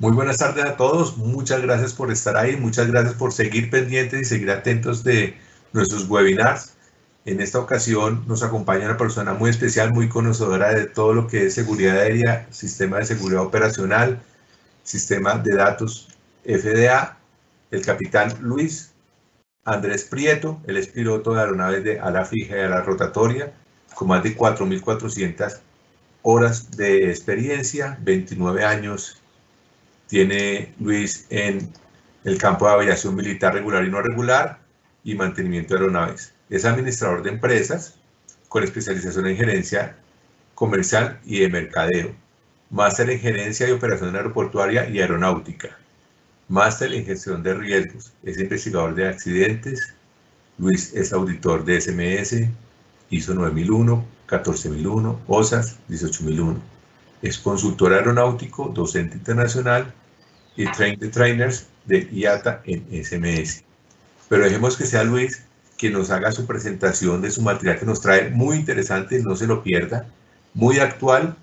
Muy buenas tardes a todos, muchas gracias por estar ahí, muchas gracias por seguir pendientes y seguir atentos de nuestros webinars. En esta ocasión nos acompaña una persona muy especial, muy conocedora de todo lo que es seguridad aérea, sistema de seguridad operacional, sistema de datos FDA, el capitán Luis Andrés Prieto. Él es piloto de aeronaves de ala fija y ala rotatoria, con más de 4.400 horas de experiencia, 29 años tiene Luis en el campo de aviación militar regular y no regular y mantenimiento de aeronaves. Es administrador de empresas con especialización en gerencia comercial y de mercadeo. Máster en gerencia y operación aeroportuaria y aeronáutica. Máster en gestión de riesgos. Es investigador de accidentes. Luis es auditor de SMS, ISO 9001, 14001, OSAS 18001. Es consultor aeronáutico, docente internacional y train the trainers de IATA en SMS. Pero dejemos que sea Luis quien nos haga su presentación de su material que nos trae muy interesante, no se lo pierda, muy actual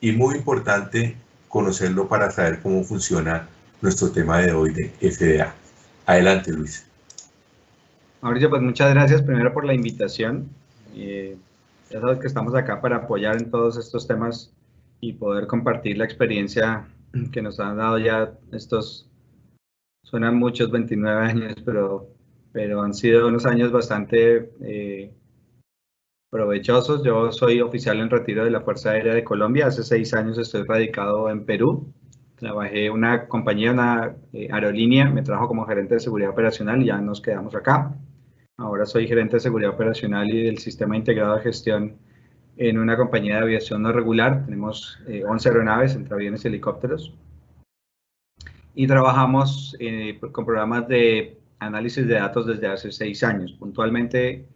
y muy importante conocerlo para saber cómo funciona nuestro tema de hoy de FDA. Adelante, Luis. Mauricio, pues muchas gracias primero por la invitación. Ya sabes que estamos acá para apoyar en todos estos temas y poder compartir la experiencia que nos han dado ya estos, suenan muchos 29 años, pero han sido unos años bastante provechosos. Yo soy oficial en retiro de la Fuerza Aérea de Colombia. Hace 6 años estoy radicado en Perú. Trabajé en una compañía, una aerolínea, me trajo como gerente de seguridad operacional y ya nos quedamos acá. Ahora soy gerente de seguridad operacional y del sistema integrado de gestión en una compañía de aviación no regular. Tenemos 11 aeronaves entre aviones y helicópteros. Y trabajamos con programas de análisis de datos desde hace 6 años. Puntualmente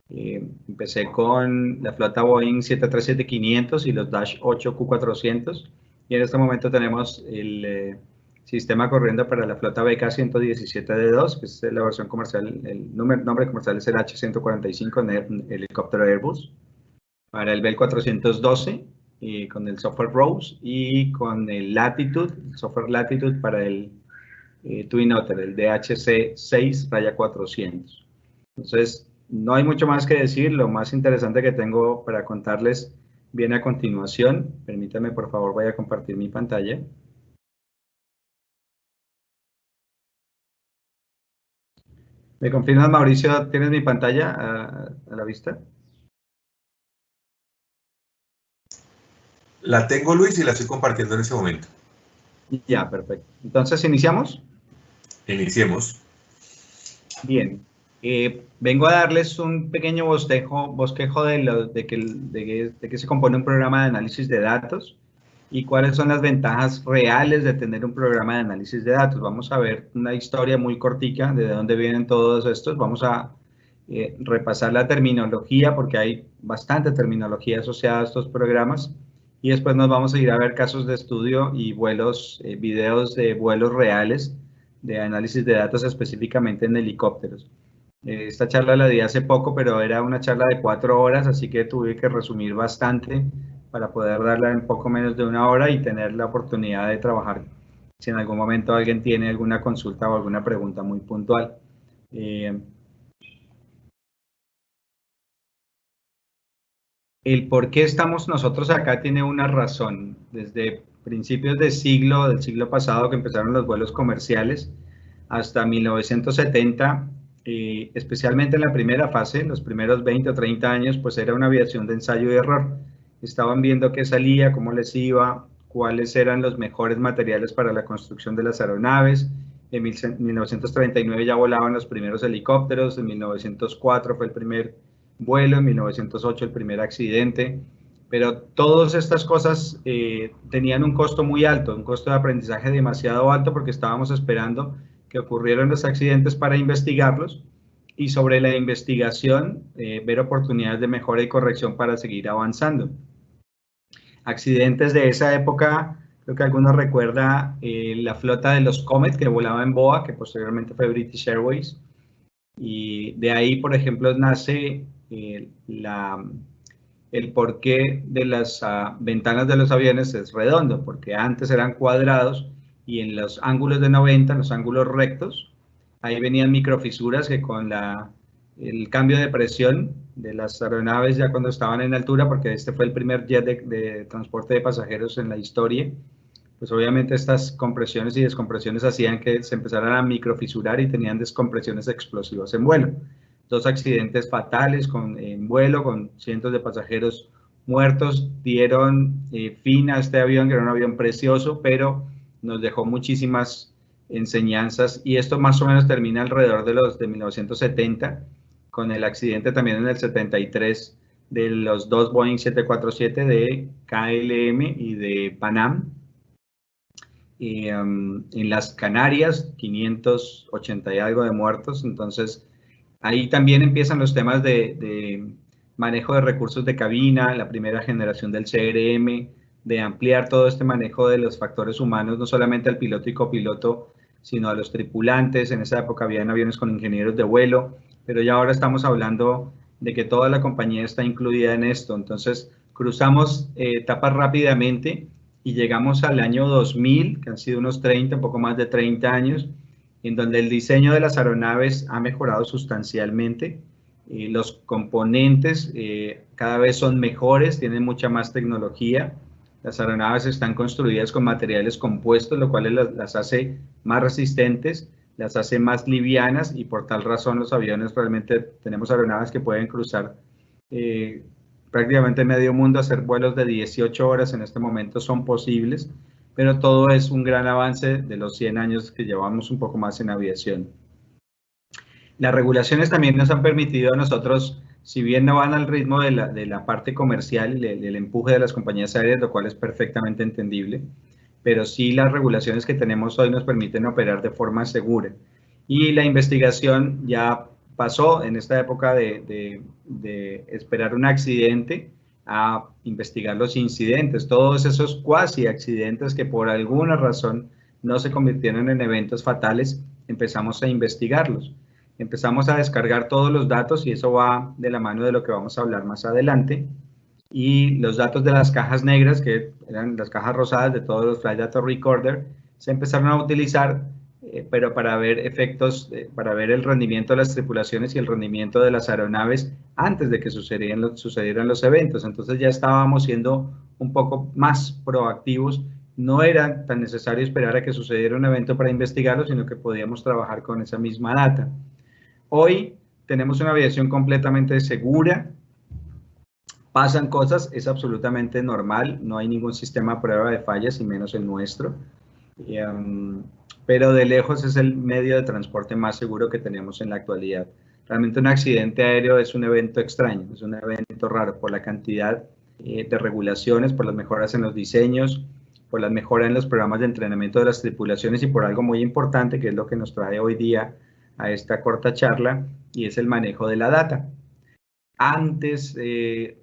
empecé con la flota Boeing 737-500 y los Dash 8 Q400. Y en este momento tenemos el sistema corriendo para la flota BK-117D2, que es la versión comercial, el nombre comercial es el H145, helicóptero Airbus. Para el Bell 412, con el software Rose, y con el Latitude, el software Latitude para el Twin Otter, el DHC-6-400. Entonces, no hay mucho más que decir. Lo más interesante que tengo para contarles viene a continuación. Permítanme, por favor, voy a compartir mi pantalla. ¿Me confirmas, Mauricio? ¿Tienes mi pantalla a la vista? La tengo, Luis, y la estoy compartiendo en ese momento. Ya, perfecto. Entonces, ¿iniciamos? Iniciemos. Bien. Vengo a darles un pequeño bosquejo de qué se compone un programa de análisis de datos y cuáles son las ventajas reales de tener un programa de análisis de datos. Vamos a ver una historia muy cortica de dónde vienen todos estos. Vamos a repasar la terminología, porque hay bastante terminología asociada a estos programas, y después nos vamos a ir a ver casos de estudio y videos de vuelos reales de análisis de datos, específicamente en helicópteros. Esta charla la di hace poco, pero era una charla de 4 horas, así que tuve que resumir bastante para poder darla en poco menos de 1 hora y tener la oportunidad de trabajar si en algún momento alguien tiene alguna consulta o alguna pregunta muy puntual. El por qué estamos nosotros acá tiene una razón. Desde principios del siglo pasado, que empezaron los vuelos comerciales, hasta 1970, especialmente en la primera fase, los primeros 20 o 30 años, pues era una aviación de ensayo y error. Estaban viendo qué salía, cómo les iba, cuáles eran los mejores materiales para la construcción de las aeronaves. En 1939 ya volaban los primeros helicópteros, en 1904 fue el primer vuelo, en 1908 el primer accidente, pero todas estas cosas tenían un costo muy alto, un costo de aprendizaje demasiado alto, porque estábamos esperando que ocurrieran los accidentes para investigarlos, y sobre la investigación ver oportunidades de mejora y corrección para seguir avanzando. Accidentes de esa época, creo que algunos recuerda la flota de los Comet que volaba en BOA, que posteriormente fue British Airways, y de ahí, por ejemplo, nace el porqué de las ventanas de los aviones es redondo, porque antes eran cuadrados y en los ángulos de 90, los ángulos rectos, ahí venían microfisuras que con el cambio de presión de las aeronaves ya cuando estaban en altura, porque este fue el primer jet de transporte de pasajeros en la historia, pues obviamente estas compresiones y descompresiones hacían que se empezaran a microfisurar y tenían descompresiones explosivas en vuelo. 2 accidentes fatales en vuelo con cientos de pasajeros muertos dieron fin a este avión, que era un avión precioso, pero nos dejó muchísimas enseñanzas, y esto más o menos termina alrededor de 1970, con el accidente también en el 73 de los 2 Boeing 747 de KLM y de Pan Am. En las Canarias, 580 y algo de muertos. Entonces, ahí también empiezan los temas de manejo de recursos de cabina, la primera generación del CRM, de ampliar todo este manejo de los factores humanos, no solamente al piloto y copiloto, sino a los tripulantes. En esa época habían aviones con ingenieros de vuelo, pero ya ahora estamos hablando de que toda la compañía está incluida en esto. Entonces, cruzamos etapas rápidamente y llegamos al año 2000, que han sido unos 30, un poco más de 30 años, en donde el diseño de las aeronaves ha mejorado sustancialmente. Los componentes cada vez son mejores, tienen mucha más tecnología. Las aeronaves están construidas con materiales compuestos, lo cual las hace más resistentes, las hace más livianas, y por tal razón los aviones realmente tenemos aeronaves que pueden cruzar prácticamente medio mundo. Hacer vuelos de 18 horas en este momento son posibles, pero todo es un gran avance de los 100 años que llevamos un poco más en aviación. Las regulaciones también nos han permitido a nosotros, si bien no van al ritmo de la parte comercial, del empuje de las compañías aéreas, lo cual es perfectamente entendible, pero sí las regulaciones que tenemos hoy nos permiten operar de forma segura. Y la investigación ya pasó en esta época de esperar un accidente a investigar los incidentes, todos esos cuasi accidentes que por alguna razón no se convirtieron en eventos fatales. Empezamos a investigarlos, empezamos a descargar todos los datos, y eso va de la mano de lo que vamos a hablar más adelante. Y los datos de las cajas negras, que eran las cajas rosadas de todos los Flight Data Recorder, se empezaron a utilizar, pero para ver efectos, para ver el rendimiento de las tripulaciones y el rendimiento de las aeronaves antes de que sucedieran los eventos. Entonces ya estábamos siendo un poco más proactivos. No era tan necesario esperar a que sucediera un evento para investigarlo, sino que podíamos trabajar con esa misma data. Hoy tenemos una aviación completamente segura. Pasan cosas, es absolutamente normal, no hay ningún sistema a prueba de fallas, y menos el nuestro. Pero de lejos es el medio de transporte más seguro que tenemos en la actualidad. Realmente un accidente aéreo es un evento extraño, es un evento raro por la cantidad de regulaciones, por las mejoras en los diseños, por las mejoras en los programas de entrenamiento de las tripulaciones, y por algo muy importante que es lo que nos trae hoy día a esta corta charla, y es el manejo de la data. Antes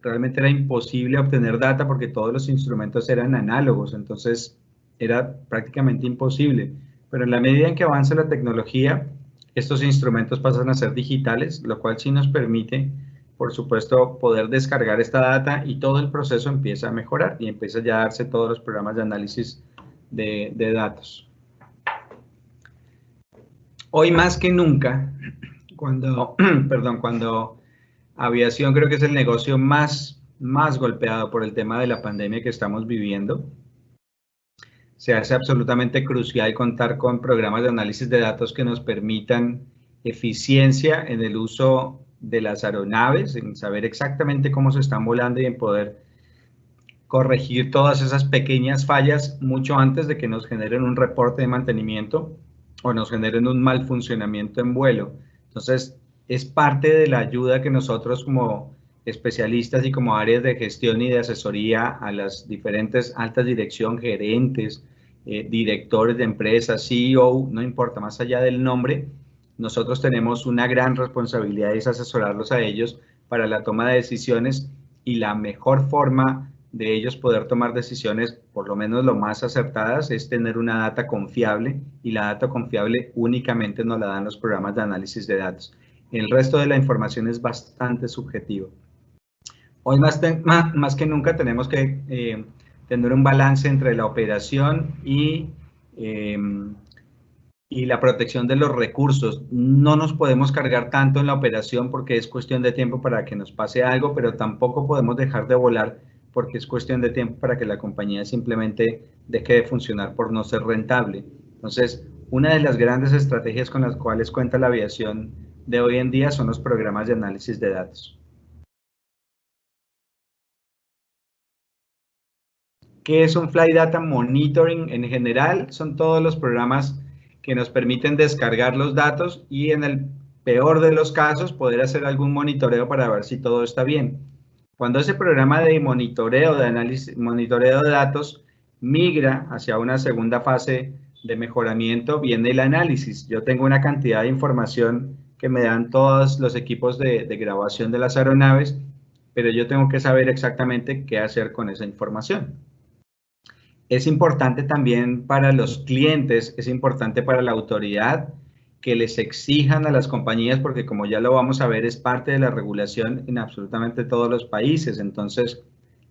realmente era imposible obtener data porque todos los instrumentos eran análogos, entonces era prácticamente imposible. Pero en la medida en que avanza la tecnología, estos instrumentos pasan a ser digitales, lo cual sí nos permite, por supuesto, poder descargar esta data, y todo el proceso empieza a mejorar y empieza ya a darse todos los programas de análisis de datos. Hoy más que nunca, cuando aviación creo que es el negocio más golpeado por el tema de la pandemia que estamos viviendo, se hace absolutamente crucial contar con programas de análisis de datos que nos permitan eficiencia en el uso de las aeronaves, en saber exactamente cómo se están volando y en poder corregir todas esas pequeñas fallas mucho antes de que nos generen un reporte de mantenimiento o nos generen un mal funcionamiento en vuelo. Entonces, es parte de la ayuda que nosotros como especialistas y como áreas de gestión y de asesoría a las diferentes altas dirección, gerentes, directores de empresas, CEO, no importa, más allá del nombre, nosotros tenemos una gran responsabilidad, es asesorarlos a ellos para la toma de decisiones, y la mejor forma de ellos poder tomar decisiones, por lo menos lo más acertadas, es tener una data confiable, y la data confiable únicamente nos la dan los programas de análisis de datos. El resto de la información es bastante subjetivo. Hoy más que nunca tenemos que tener un balance entre la operación y y la protección de los recursos. No nos podemos cargar tanto en la operación porque es cuestión de tiempo para que nos pase algo, pero tampoco podemos dejar de volar porque es cuestión de tiempo para que la compañía simplemente deje de funcionar por no ser rentable. Entonces, una de las grandes estrategias con las cuales cuenta la aviación de hoy en día son los programas de análisis de datos. ¿Qué es un Flight Data Monitoring? En general, son todos los programas que nos permiten descargar los datos y en el peor de los casos poder hacer algún monitoreo para ver si todo está bien. Cuando ese programa de monitoreo de análisis, monitoreo de datos migra hacia una segunda fase de mejoramiento, viene el análisis. Yo tengo una cantidad de información que me dan todos los equipos de grabación de las aeronaves, pero yo tengo que saber exactamente qué hacer con esa información. Es importante también para los clientes, es importante para la autoridad que les exijan a las compañías, porque como ya lo vamos a ver, es parte de la regulación en absolutamente todos los países. Entonces,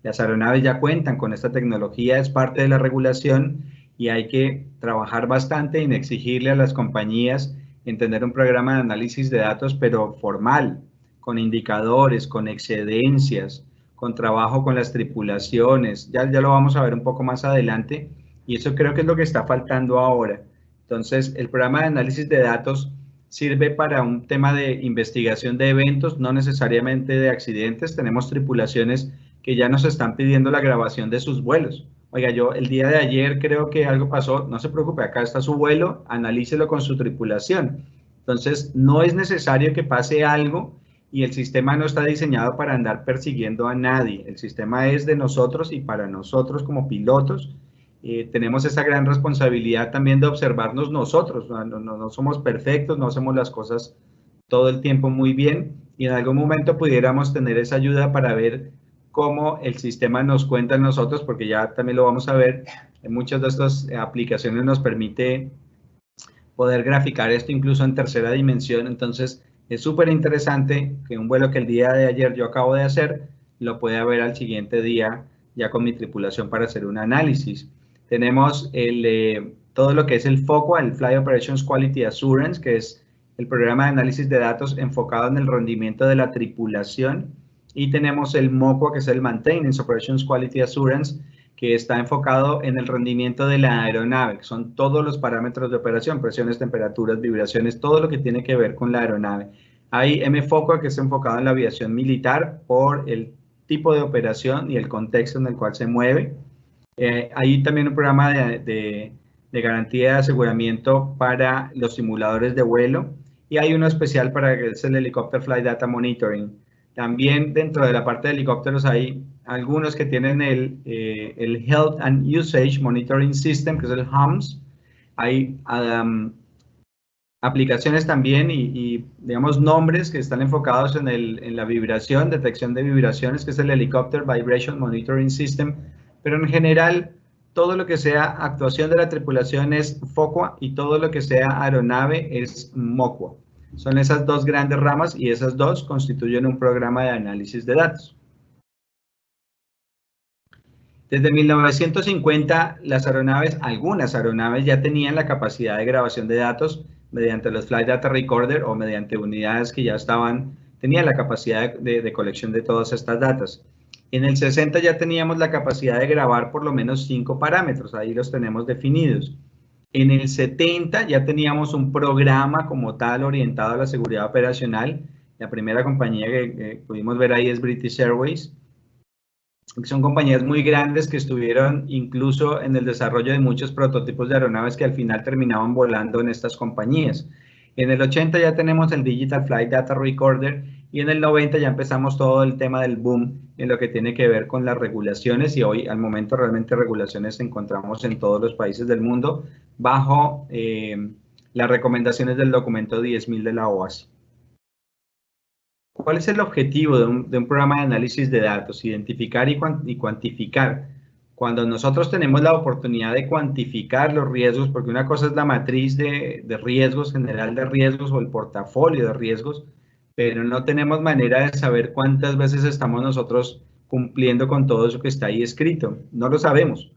las aeronaves ya cuentan con esta tecnología, es parte de la regulación y hay que trabajar bastante en exigirle a las compañías en tener un programa de análisis de datos, pero formal, con indicadores, con excedencias, con trabajo con las tripulaciones, ya lo vamos a ver un poco más adelante, y eso creo que es lo que está faltando ahora. Entonces, el programa de análisis de datos sirve para un tema de investigación de eventos, no necesariamente de accidentes. Tenemos tripulaciones que ya nos están pidiendo la grabación de sus vuelos. Oiga, yo el día de ayer creo que algo pasó, no se preocupe, acá está su vuelo, analícelo con su tripulación. Entonces, no es necesario que pase algo y el sistema no está diseñado para andar persiguiendo a nadie. El sistema es de nosotros y para nosotros como pilotos tenemos esa gran responsabilidad también de observarnos nosotros. No somos perfectos, no hacemos las cosas todo el tiempo muy bien y en algún momento pudiéramos tener esa ayuda para ver cómo el sistema nos cuenta a nosotros, porque ya también lo vamos a ver, en muchas de estas aplicaciones nos permite poder graficar esto incluso en tercera dimensión. Entonces, es súper interesante que un vuelo que el día de ayer yo acabo de hacer, lo pueda ver al siguiente día ya con mi tripulación para hacer un análisis. Tenemos todo lo que es el FOQA, el Flight Operations Quality Assurance, que es el programa de análisis de datos enfocado en el rendimiento de la tripulación. Y tenemos el MOQA, que es el Maintenance Operations Quality Assurance, que está enfocado en el rendimiento de la aeronave, que son todos los parámetros de operación, presiones, temperaturas, vibraciones, todo lo que tiene que ver con la aeronave. Hay MFOQA, que es enfocado en la aviación militar por el tipo de operación y el contexto en el cual se mueve. Hay también un programa de garantía de aseguramiento para los simuladores de vuelo y hay uno especial para que es el Helicopter Flight Data Monitoring. También dentro de la parte de helicópteros hay algunos que tienen el Health and Usage Monitoring System, que es el HAMS. Hay aplicaciones también y digamos nombres que están enfocados en la vibración, detección de vibraciones, que es el Helicopter Vibration Monitoring System, pero en general todo lo que sea actuación de la tripulación es FOQA y todo lo que sea aeronave es MOQA. Son esas dos grandes ramas y esas dos constituyen un programa de análisis de datos. Desde 1950, las aeronaves, algunas aeronaves ya tenían la capacidad de grabación de datos mediante los Flight Data Recorder o mediante unidades que ya tenían la capacidad de colección de todas estas datas. En el 60 ya teníamos la capacidad de grabar por lo menos 5 parámetros, ahí los tenemos definidos. En el 70 ya teníamos un programa como tal orientado a la seguridad operacional. La primera compañía que pudimos ver ahí es British Airways. Son compañías muy grandes que estuvieron incluso en el desarrollo de muchos prototipos de aeronaves que al final terminaban volando en estas compañías. En el 80 ya tenemos el Digital Flight Data Recorder y en el 90 ya empezamos todo el tema del boom en lo que tiene que ver con las regulaciones y hoy al momento realmente regulaciones encontramos en todos los países del mundo bajo las recomendaciones del documento 10.000 de la OASI. ¿Cuál es el objetivo de un programa de análisis de datos? Identificar y cuantificar. Cuando nosotros tenemos la oportunidad de cuantificar los riesgos, porque una cosa es la matriz de riesgos, general de riesgos o el portafolio de riesgos, pero no tenemos manera de saber cuántas veces estamos nosotros cumpliendo con todo eso que está ahí escrito. No lo sabemos.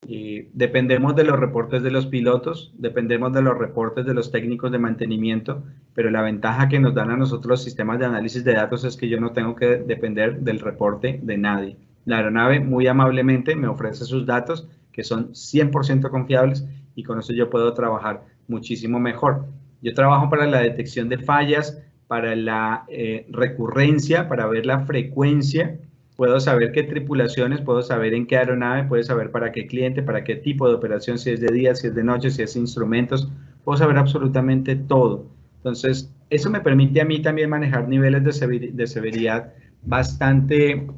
Dependemos de los reportes de los pilotos, dependemos de los reportes de los técnicos de mantenimiento, pero la ventaja que nos dan a nosotros los sistemas de análisis de datos es que yo no tengo que depender del reporte de nadie. La aeronave muy amablemente me ofrece sus datos, que son 100% confiables, y con eso yo puedo trabajar muchísimo mejor. Yo trabajo para la detección de fallas, para la recurrencia, para ver la frecuencia. Puedo saber qué tripulaciones, puedo saber en qué aeronave, puedo saber para qué cliente, para qué tipo de operación, si es de día, si es de noche, si es instrumentos, puedo saber absolutamente todo. Entonces, eso me permite a mí también manejar niveles de severidad bastante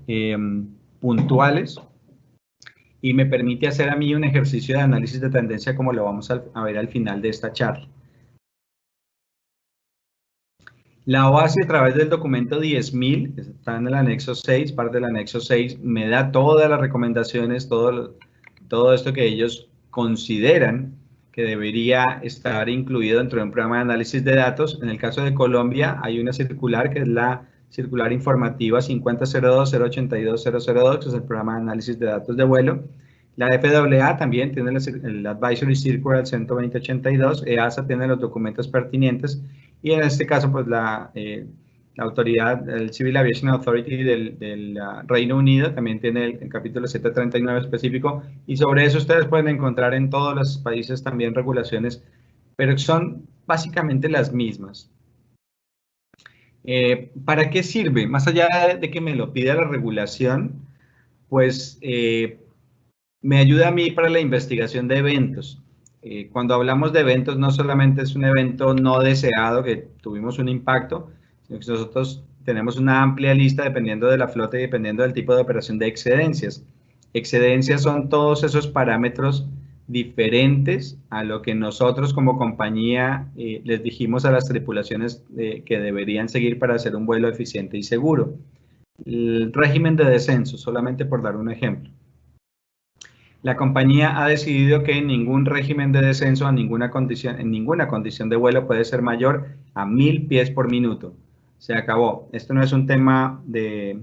puntuales, y me permite hacer a mí un ejercicio de análisis de tendencia como lo vamos a ver al final de esta charla. La OASI, a través del documento 10.000, que está en el anexo 6, parte del anexo 6, me da todas las recomendaciones, todo esto que ellos consideran que debería estar incluido dentro de un programa de análisis de datos. En el caso de Colombia hay una circular, que es la circular informativa 5002-082-002, que es el programa de análisis de datos de vuelo. La FAA también tiene el Advisory Circular 12082, EASA tiene los documentos pertinentes, y en este caso, pues la autoridad, el Civil Aviation Authority del Reino Unido también tiene el capítulo 739 específico, y sobre eso ustedes pueden encontrar en todos los países también regulaciones, pero son básicamente las mismas. ¿Para qué sirve? Más allá de que me lo pida la regulación, pues me ayuda a mí para la investigación de eventos. Cuando hablamos de eventos, no solamente es un evento no deseado que tuvimos un impacto, sino que nosotros tenemos una amplia lista dependiendo de la flota y dependiendo del tipo de operación de excedencias. Excedencias son todos esos parámetros diferentes a lo que nosotros como compañía les dijimos a las tripulaciones que deberían seguir para hacer un vuelo eficiente y seguro. El régimen de descenso, solamente por dar un ejemplo. La compañía ha decidido que ningún régimen de descenso en ninguna condición de vuelo puede ser mayor a 1000 pies por minuto. Se acabó. Esto no es un tema de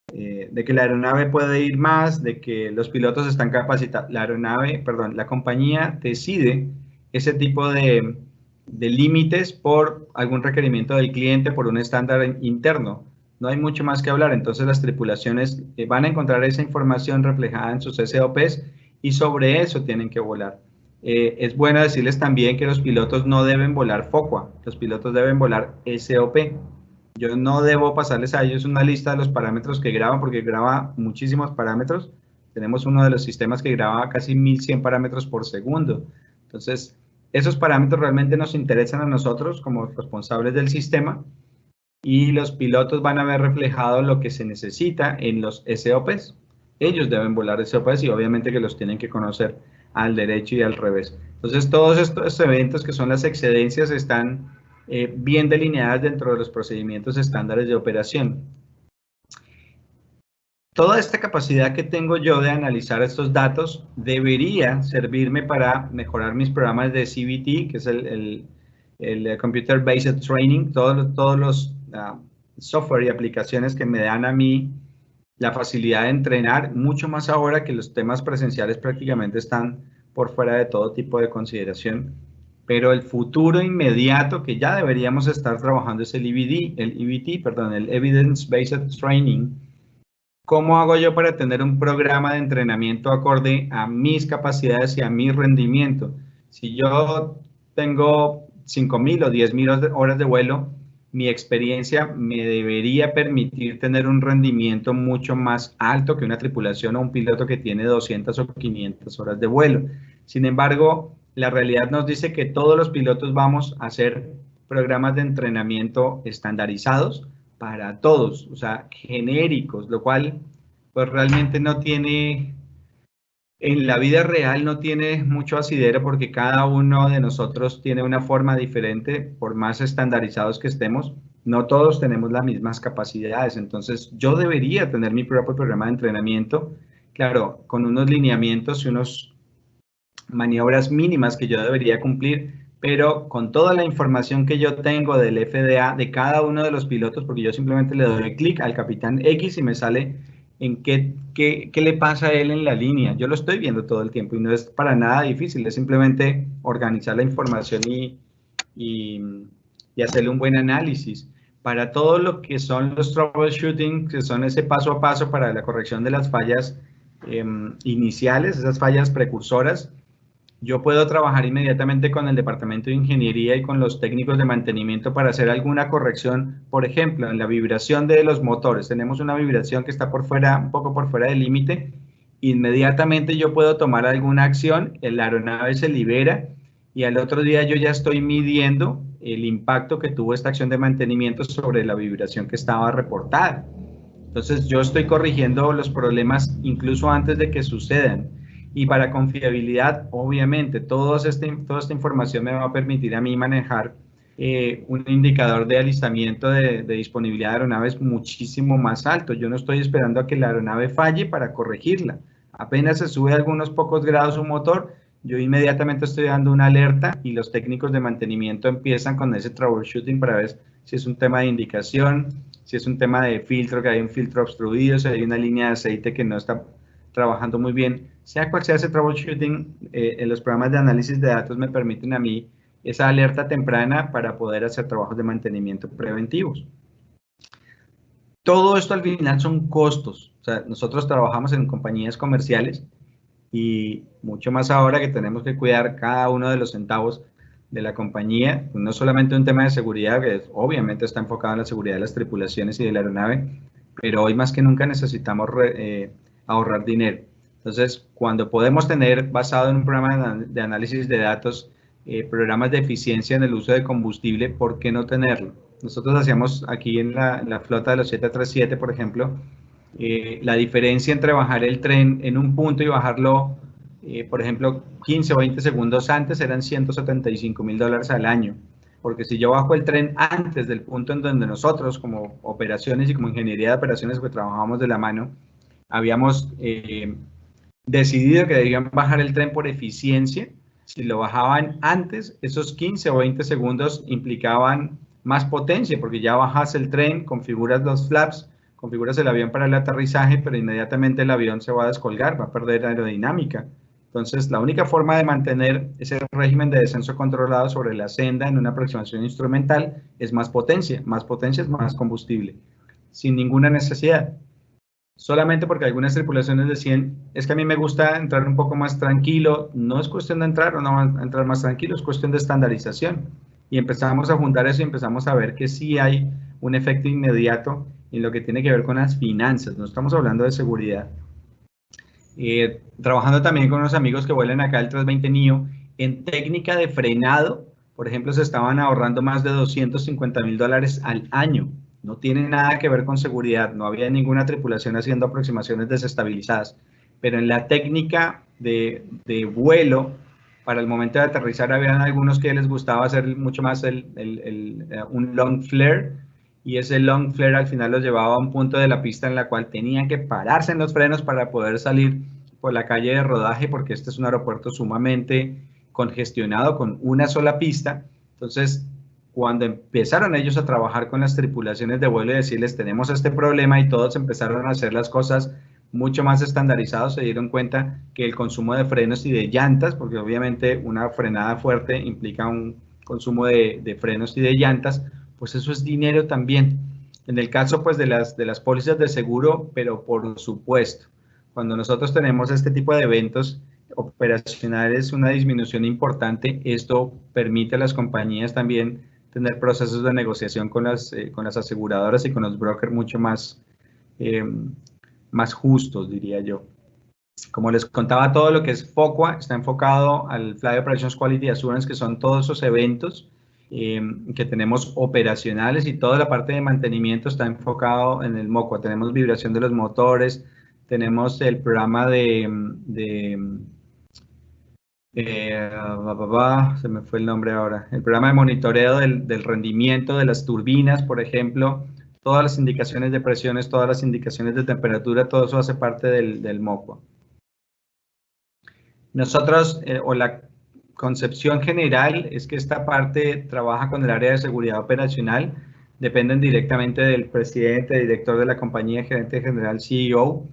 que la aeronave puede ir más, de que los pilotos están capacitados. La compañía decide ese tipo de límites por algún requerimiento del cliente, por un estándar interno. No hay mucho más que hablar. Entonces las tripulaciones van a encontrar esa información reflejada en sus SOPs, y sobre eso tienen que volar. Es bueno decirles también que los pilotos no deben volar FOCUA, los pilotos deben volar SOP. Yo no debo pasarles a ellos una lista de los parámetros que graban, porque graba muchísimos parámetros. Tenemos uno de los sistemas que graba casi 1100 parámetros por segundo. Entonces, esos parámetros realmente nos interesan a nosotros como responsables del sistema, y los pilotos van a ver reflejado lo que se necesita en los SOPs. Ellos deben volar SOPs y obviamente que los tienen que conocer al derecho y al revés. Entonces, todos estos eventos que son las excedencias están bien delineadas dentro de los procedimientos estándares de operación. Toda esta capacidad que tengo yo de analizar estos datos debería servirme para mejorar mis programas de CBT, que es el Computer Based Training, todos los software y aplicaciones que me dan a mí la facilidad de entrenar, mucho más ahora que los temas presenciales prácticamente están por fuera de todo tipo de consideración. Pero el futuro inmediato que ya deberíamos estar trabajando es el Evidence Based Training. ¿Cómo hago yo para tener un programa de entrenamiento acorde a mis capacidades y a mi rendimiento? Si yo tengo 5.000 o 10.000 horas de vuelo, mi experiencia me debería permitir tener un rendimiento mucho más alto que una tripulación o un piloto que tiene 200 o 500 horas de vuelo. Sin embargo, la realidad nos dice que todos los pilotos vamos a hacer programas de entrenamiento estandarizados para todos, o sea, genéricos, lo cual pues realmente no tiene, en la vida real no tiene mucho asidero, porque cada uno de nosotros tiene una forma diferente, por más estandarizados que estemos, no todos tenemos las mismas capacidades. Entonces yo debería tener mi propio programa de entrenamiento, claro, con unos lineamientos y unas maniobras mínimas que yo debería cumplir, pero con toda la información que yo tengo del FDA, de cada uno de los pilotos, porque yo simplemente le doy clic al capitán X y me sale en qué le pasa a él en la línea. Yo lo estoy viendo todo el tiempo y no es para nada difícil, es simplemente organizar la información y hacerle un buen análisis. Para todo lo que son los troubleshooting, que son ese paso a paso para la corrección de las fallas iniciales, esas fallas precursoras, yo puedo trabajar inmediatamente con el departamento de ingeniería y con los técnicos de mantenimiento para hacer alguna corrección. Por ejemplo, en la vibración de los motores, tenemos una vibración que está por fuera, un poco por fuera del límite. Inmediatamente yo puedo tomar alguna acción, la aeronave se libera y al otro día yo ya estoy midiendo el impacto que tuvo esta acción de mantenimiento sobre la vibración que estaba reportada. Entonces yo estoy corrigiendo los problemas incluso antes de que sucedan. Y para confiabilidad, obviamente, toda esta información me va a permitir a mí manejar un indicador de alistamiento de disponibilidad de aeronaves muchísimo más alto. Yo no estoy esperando a que la aeronave falle para corregirla. Apenas se sube a algunos pocos grados un motor, yo inmediatamente estoy dando una alerta y los técnicos de mantenimiento empiezan con ese troubleshooting para ver si es un tema de indicación, si es un tema de filtro, que hay un filtro obstruido, si hay una línea de aceite que no está trabajando muy bien. Sea cual sea ese troubleshooting, en los programas de análisis de datos me permiten a mí esa alerta temprana para poder hacer trabajos de mantenimiento preventivos. Todo esto al final son costos. O sea, nosotros trabajamos en compañías comerciales y mucho más ahora que tenemos que cuidar cada uno de los centavos de la compañía. No solamente un tema de seguridad, que obviamente está enfocado en la seguridad de las tripulaciones y de la aeronave, pero hoy más que nunca necesitamos ahorrar dinero. Entonces, cuando podemos tener, basado en un programa de análisis de datos, programas de eficiencia en el uso de combustible, ¿por qué no tenerlo? Nosotros hacíamos aquí en la flota de los 737, por ejemplo, la diferencia entre bajar el tren en un punto y bajarlo, por ejemplo, 15 o 20 segundos antes eran $175,000 al año. Porque si yo bajo el tren antes del punto en donde nosotros, como operaciones y como ingeniería de operaciones que trabajamos de la mano, habíamos decidido que debían bajar el tren por eficiencia, si lo bajaban antes, esos 15 o 20 segundos implicaban más potencia, porque ya bajas el tren, configuras los flaps, configuras el avión para el aterrizaje, pero inmediatamente el avión se va a descolgar, va a perder aerodinámica. Entonces, la única forma de mantener ese régimen de descenso controlado sobre la senda en una aproximación instrumental es más potencia es más combustible, sin ninguna necesidad. Solamente porque algunas tripulaciones decían, es que a mí me gusta entrar un poco más tranquilo. No es cuestión de entrar o no entrar más tranquilo, es cuestión de estandarización. Y empezamos a juntar eso y empezamos a ver que sí hay un efecto inmediato en lo que tiene que ver con las finanzas. No estamos hablando de seguridad. Trabajando también con unos amigos que vuelan acá el 320 NEO, en técnica de frenado, por ejemplo, se estaban ahorrando más de $250,000 al año. No tiene nada que ver con seguridad, no había ninguna tripulación haciendo aproximaciones desestabilizadas, pero en la técnica de vuelo, para el momento de aterrizar, habían algunos que les gustaba hacer mucho más un long flare, y ese long flare al final los llevaba a un punto de la pista en la cual tenían que pararse en los frenos para poder salir por la calle de rodaje, porque este es un aeropuerto sumamente congestionado con una sola pista. Entonces, cuando empezaron ellos a trabajar con las tripulaciones de vuelo y decirles tenemos este problema, y todos empezaron a hacer las cosas mucho más estandarizados, se dieron cuenta que el consumo de frenos y de llantas, porque obviamente una frenada fuerte implica un consumo de frenos y de llantas, pues eso es dinero también. En el caso pues de las pólizas de seguro, pero por supuesto, cuando nosotros tenemos este tipo de eventos operacionales, una disminución importante, esto permite a las compañías también tener procesos de negociación con las aseguradoras y con los brokers mucho más justos, diría yo. Como les contaba, todo lo que es FOQA está enfocado al Flight Operations Quality Assurance, que son todos esos eventos que tenemos operacionales, y toda la parte de mantenimiento está enfocado en el MOQA. Tenemos vibración de los motores, tenemos el programa se me fue el nombre ahora, el programa de monitoreo del rendimiento de las turbinas, por ejemplo, todas las indicaciones de presiones, todas las indicaciones de temperatura, todo eso hace parte del MOQA. Nosotros, o la concepción general es que esta parte trabaja con el área de seguridad operacional. dependen directamente del presidente, director de la compañía, gerente general, CEO.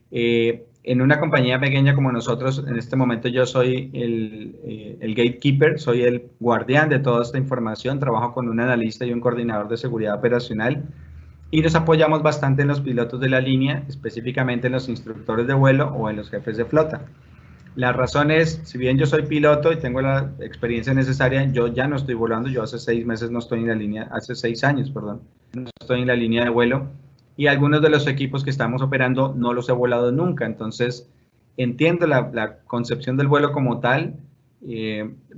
En una compañía pequeña como nosotros, en este momento yo soy el gatekeeper, soy el guardián de toda esta información, trabajo con un analista y un coordinador de seguridad operacional y nos apoyamos bastante en los pilotos de la línea, específicamente en los instructores de vuelo o en los jefes de flota. La razón es, si bien yo soy piloto y tengo la experiencia necesaria, yo ya no estoy volando, yo hace 6 meses no estoy en la línea, hace 6 años, perdón, no estoy en la línea de vuelo y algunos de los equipos que estamos operando no los he volado nunca, entonces entiendo la concepción del vuelo como tal,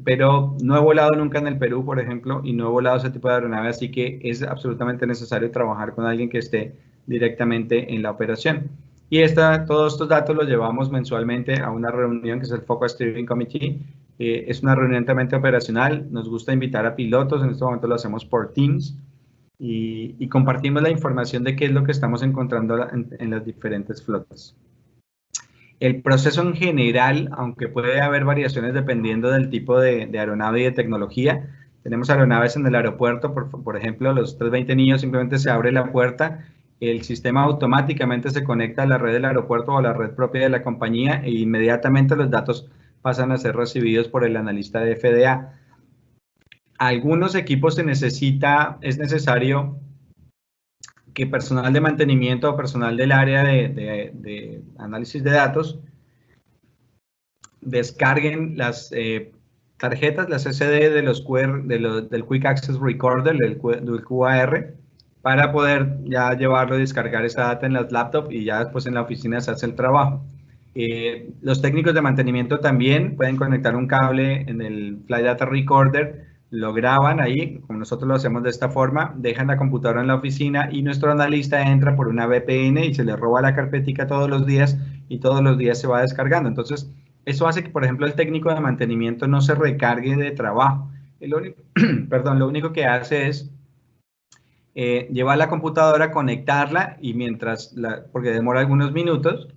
pero no he volado nunca en el Perú, por ejemplo, y no he volado ese tipo de aeronave, así que es absolutamente necesario trabajar con alguien que esté directamente en la operación. Y todos estos datos los llevamos mensualmente a una reunión que es el Focus Steering Committee. Es una reunión enteramente operacional. Nos gusta invitar a pilotos. En este momento lo hacemos por Teams. Y compartimos la información de qué es lo que estamos encontrando en las diferentes flotas. El proceso en general, aunque puede haber variaciones dependiendo del tipo de aeronave y de tecnología, tenemos aeronaves en el aeropuerto, por ejemplo, los 320 niños simplemente se abre la puerta, el sistema automáticamente se conecta a la red del aeropuerto o a la red propia de la compañía e inmediatamente los datos pasan a ser recibidos por el analista de FDA. Algunos equipos es necesario que personal de mantenimiento o personal del área de análisis de datos descarguen las tarjetas, las SD del Quick Access Recorder, del QAR, para poder ya llevarlo y descargar esa data en las laptops y ya después en la oficina se hace el trabajo. Los técnicos de mantenimiento también pueden conectar un cable en el Flight Data Recorder, lo graban ahí, como nosotros lo hacemos de esta forma, dejan la computadora en la oficina y nuestro analista entra por una VPN y se le roba la carpetica todos los días y todos los días se va descargando. Entonces, eso hace que, por ejemplo, el técnico de mantenimiento no se recargue de trabajo. Lo único que hace es llevar la computadora, conectarla y porque demora algunos minutos,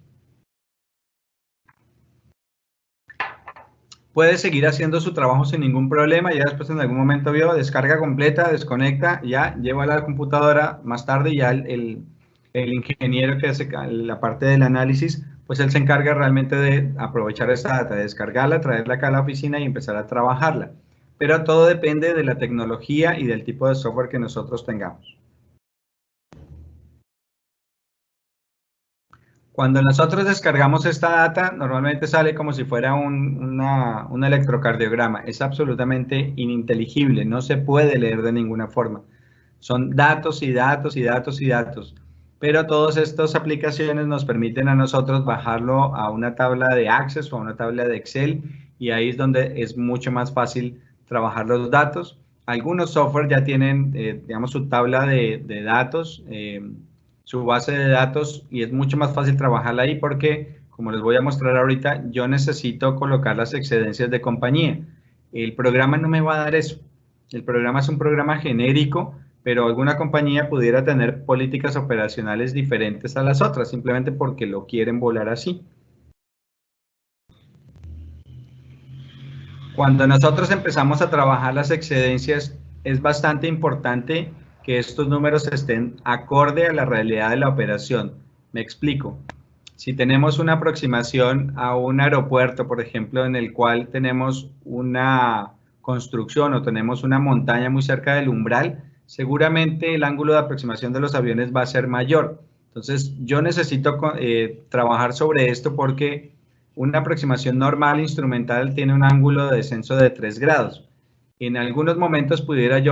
puede seguir haciendo su trabajo sin ningún problema. Ya después en algún momento vio, descarga completa, desconecta, ya lleva la computadora más tarde y ya el ingeniero que hace la parte del análisis, pues él se encarga realmente de aprovechar esa data, de descargarla, traerla acá a la oficina y empezar a trabajarla. Pero todo depende de la tecnología y del tipo de software que nosotros tengamos. Cuando nosotros descargamos esta data, normalmente sale como si fuera un electrocardiograma. Es absolutamente ininteligible, no se puede leer de ninguna forma. Son datos y datos y datos y datos. Pero todas estas aplicaciones nos permiten a nosotros bajarlo a una tabla de Access o a una tabla de Excel y ahí es donde es mucho más fácil trabajar los datos. Algunos software ya tienen, digamos, su tabla de datos, su base de datos y es mucho más fácil trabajarla ahí porque, como les voy a mostrar ahorita, yo necesito colocar las excedencias de compañía. El programa no me va a dar eso. El programa es un programa genérico, pero alguna compañía pudiera tener políticas operacionales diferentes a las otras, simplemente porque lo quieren volar así. Cuando nosotros empezamos a trabajar las excedencias, es bastante importante que estos números estén acorde a la realidad de la operación. Me explico. Si tenemos una aproximación a un aeropuerto, por ejemplo, en el cual tenemos una construcción o tenemos una montaña muy cerca del umbral, seguramente el ángulo de aproximación de los aviones va a ser mayor. Entonces, yo necesito trabajar sobre esto porque una aproximación normal instrumental tiene un ángulo de descenso de 3 grados. En algunos momentos pudiera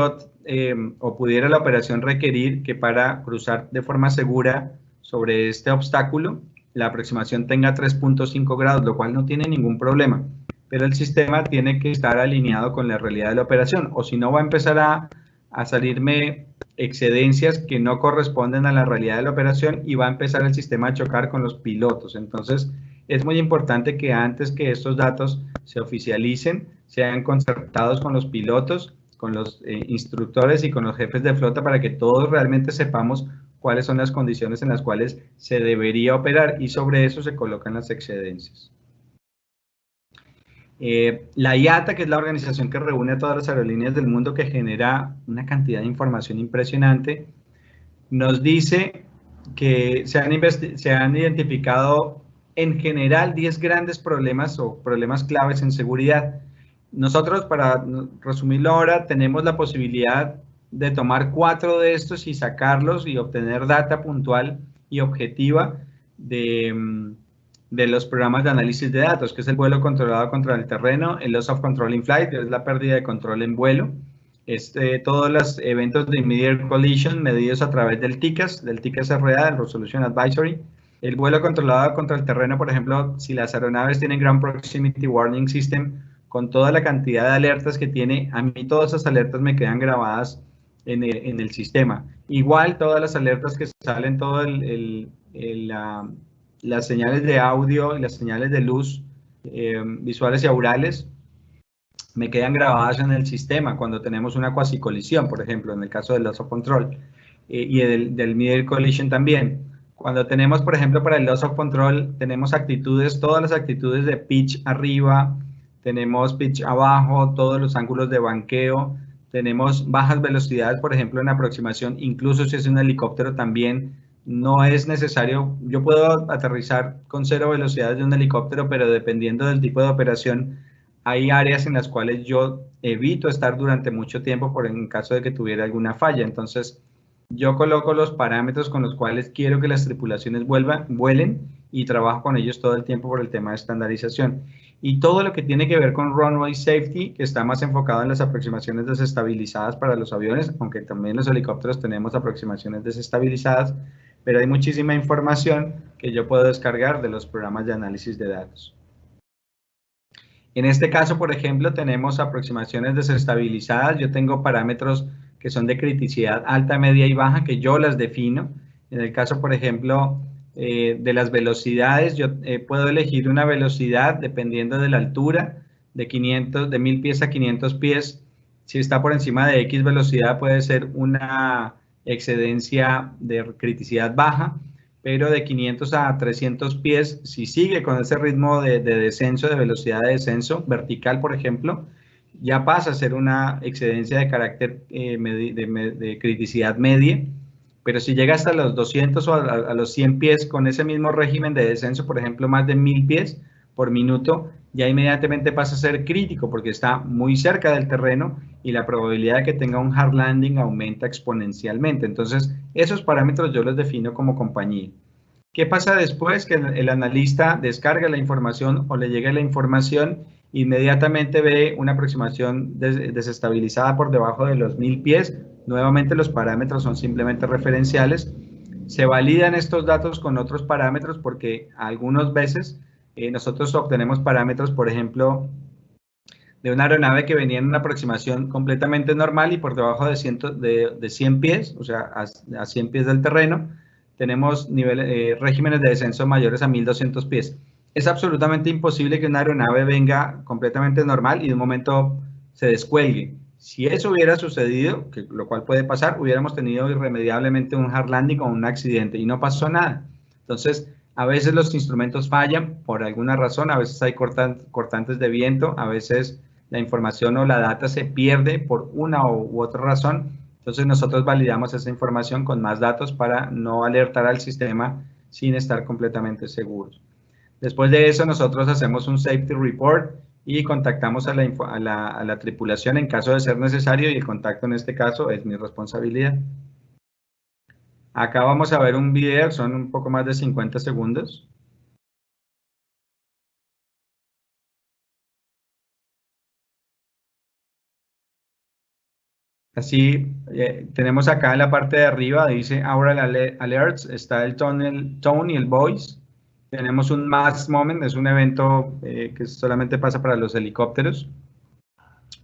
pudiera la operación requerir que para cruzar de forma segura sobre este obstáculo, la aproximación tenga 3.5 grados, lo cual no tiene ningún problema. Pero el sistema tiene que estar alineado con la realidad de la operación, o si no va a empezar a salirme excedencias que no corresponden a la realidad de la operación y va a empezar el sistema a chocar con los pilotos. Entonces, es muy importante que antes que estos datos se oficialicen, sean concertados con los pilotos, con los instructores y con los jefes de flota para que todos realmente sepamos cuáles son las condiciones en las cuales se debería operar y sobre eso se colocan las excedencias. La IATA, que es la organización que reúne a todas las aerolíneas del mundo, que genera una cantidad de información impresionante, nos dice que se han identificado en general 10 grandes problemas o problemas claves en seguridad. Nosotros, para resumirlo ahora, tenemos la posibilidad de tomar 4 de estos y sacarlos y obtener data puntual y objetiva de los programas de análisis de datos, que es el vuelo controlado contra el terreno, el loss of control in flight, que es la pérdida de control en vuelo, todos los eventos de immediate collision medidos a través del TICAS, del TICAS-RA, del Resolution Advisory, el vuelo controlado contra el terreno, por ejemplo, si las aeronaves tienen Ground Proximity Warning System, con toda la cantidad de alertas que tiene, a mí todas esas alertas me quedan grabadas en el sistema. Igual todas las alertas que salen, las señales de audio y las señales de luz visuales y aurales, me quedan grabadas en el sistema cuando tenemos una cuasicolisión, por ejemplo, en el caso del loss of control, y del middle collision también. Cuando tenemos, por ejemplo, para el loss of control, tenemos actitudes, todas las actitudes de pitch arriba, tenemos pitch abajo, todos los ángulos de banqueo, tenemos bajas velocidades, por ejemplo, en aproximación, incluso si es un helicóptero también, no es necesario, yo puedo aterrizar con 0 velocidades de un helicóptero, pero dependiendo del tipo de operación, hay áreas en las cuales yo evito estar durante mucho tiempo en caso de que tuviera alguna falla. Entonces, yo coloco los parámetros con los cuales quiero que las tripulaciones vuelen y trabajo con ellos todo el tiempo por el tema de estandarización. Y todo lo que tiene que ver con runway safety, que está más enfocado en las aproximaciones desestabilizadas para los aviones, aunque también los helicópteros tenemos aproximaciones desestabilizadas, pero hay muchísima información que yo puedo descargar de los programas de análisis de datos. En este caso, por ejemplo, tenemos aproximaciones desestabilizadas. Yo tengo parámetros que son de criticidad alta, media y baja, que yo las defino. En el caso, por ejemplo, de las velocidades, yo puedo elegir una velocidad dependiendo de la altura, de 1000 pies a 500 pies. Si está por encima de X velocidad, puede ser una excedencia de criticidad baja, pero de 500 a 300 pies, si sigue con ese ritmo de descenso, de velocidad de descenso vertical, por ejemplo, ya pasa a ser una excedencia de carácter de criticidad media, pero si llega hasta los 200 o a los 100 pies con ese mismo régimen de descenso, por ejemplo, más de 1000 pies por minuto, ya inmediatamente pasa a ser crítico porque está muy cerca del terreno y la probabilidad de que tenga un hard landing aumenta exponencialmente. Entonces, esos parámetros yo los defino como compañía. ¿Qué pasa después? Que el analista descarga la información o le llega la información, inmediatamente ve una aproximación desestabilizada por debajo de los 1000 pies. Nuevamente los parámetros son simplemente referenciales. Se validan estos datos con otros parámetros porque algunas veces nosotros obtenemos parámetros, por ejemplo, de una aeronave que venía en una aproximación completamente normal y por debajo de 100 pies, o sea, a 100 pies del terreno, tenemos regímenes de descenso mayores a 1200 pies. Es absolutamente imposible que una aeronave venga completamente normal y de un momento se descuelgue. Si eso hubiera sucedido, lo cual puede pasar, hubiéramos tenido irremediablemente un hard landing o un accidente y no pasó nada. Entonces, a veces los instrumentos fallan por alguna razón, a veces hay cortantes de viento, a veces la información o la data se pierde por una u otra razón. Entonces nosotros validamos esa información con más datos para no alertar al sistema sin estar completamente seguros. Después de eso nosotros hacemos un safety report y contactamos a la tripulación en caso de ser necesario y el contacto en este caso es mi responsabilidad. Acá vamos a ver un video, son un poco más de 50 segundos. Así, tenemos acá en la parte de arriba, dice Aural Alerts, está el tone y el voice. Tenemos un mass moment, es un evento que solamente pasa para los helicópteros.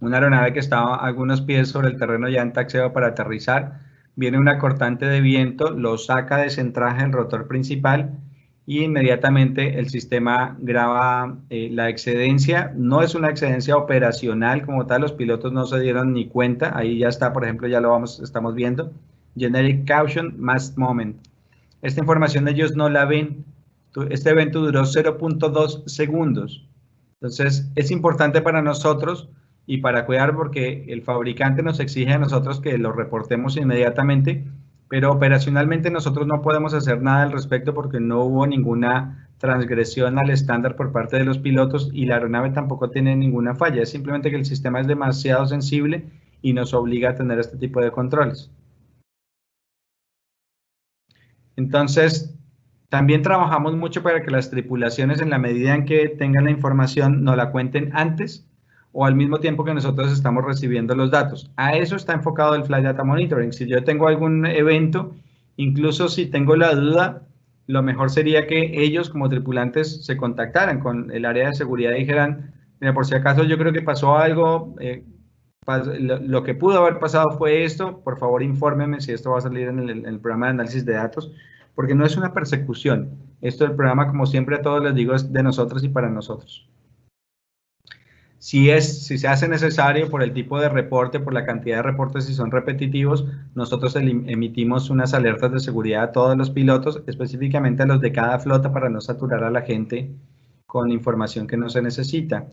Una aeronave que está a algunos pies sobre el terreno ya en taxeo para aterrizar. Viene una cortante de viento, lo saca de centraje el rotor principal y inmediatamente el sistema graba la excedencia. No es una excedencia operacional como tal, los pilotos no se dieron ni cuenta. Ahí ya está, por ejemplo, ya lo estamos viendo. Generic Caution Mass Moment. Esta información ellos no la ven. Este evento duró 0.2 segundos. Entonces, es importante para nosotros y para cuidar, porque el fabricante nos exige a nosotros que lo reportemos inmediatamente, pero operacionalmente nosotros no podemos hacer nada al respecto porque no hubo ninguna transgresión al estándar por parte de los pilotos y la aeronave tampoco tiene ninguna falla. Es simplemente que el sistema es demasiado sensible y nos obliga a tener este tipo de controles. Entonces, también trabajamos mucho para que las tripulaciones, en la medida en que tengan la información, nos la cuenten antes o al mismo tiempo que nosotros estamos recibiendo los datos. A eso está enfocado el Flight Data Monitoring. Si yo tengo algún evento, incluso si tengo la duda, lo mejor sería que ellos como tripulantes se contactaran con el área de seguridad y dijeran, mira, por si acaso yo creo que pasó algo, lo que pudo haber pasado fue esto, por favor infórmeme si esto va a salir en el programa de análisis de datos, porque no es una persecución. Esto del programa, como siempre a todos les digo, es de nosotros y para nosotros. Si se hace necesario por el tipo de reporte, por la cantidad de reportes, si son repetitivos, nosotros emitimos unas alertas de seguridad a todos los pilotos, específicamente a los de cada flota, para no saturar a la gente con información que no se necesita.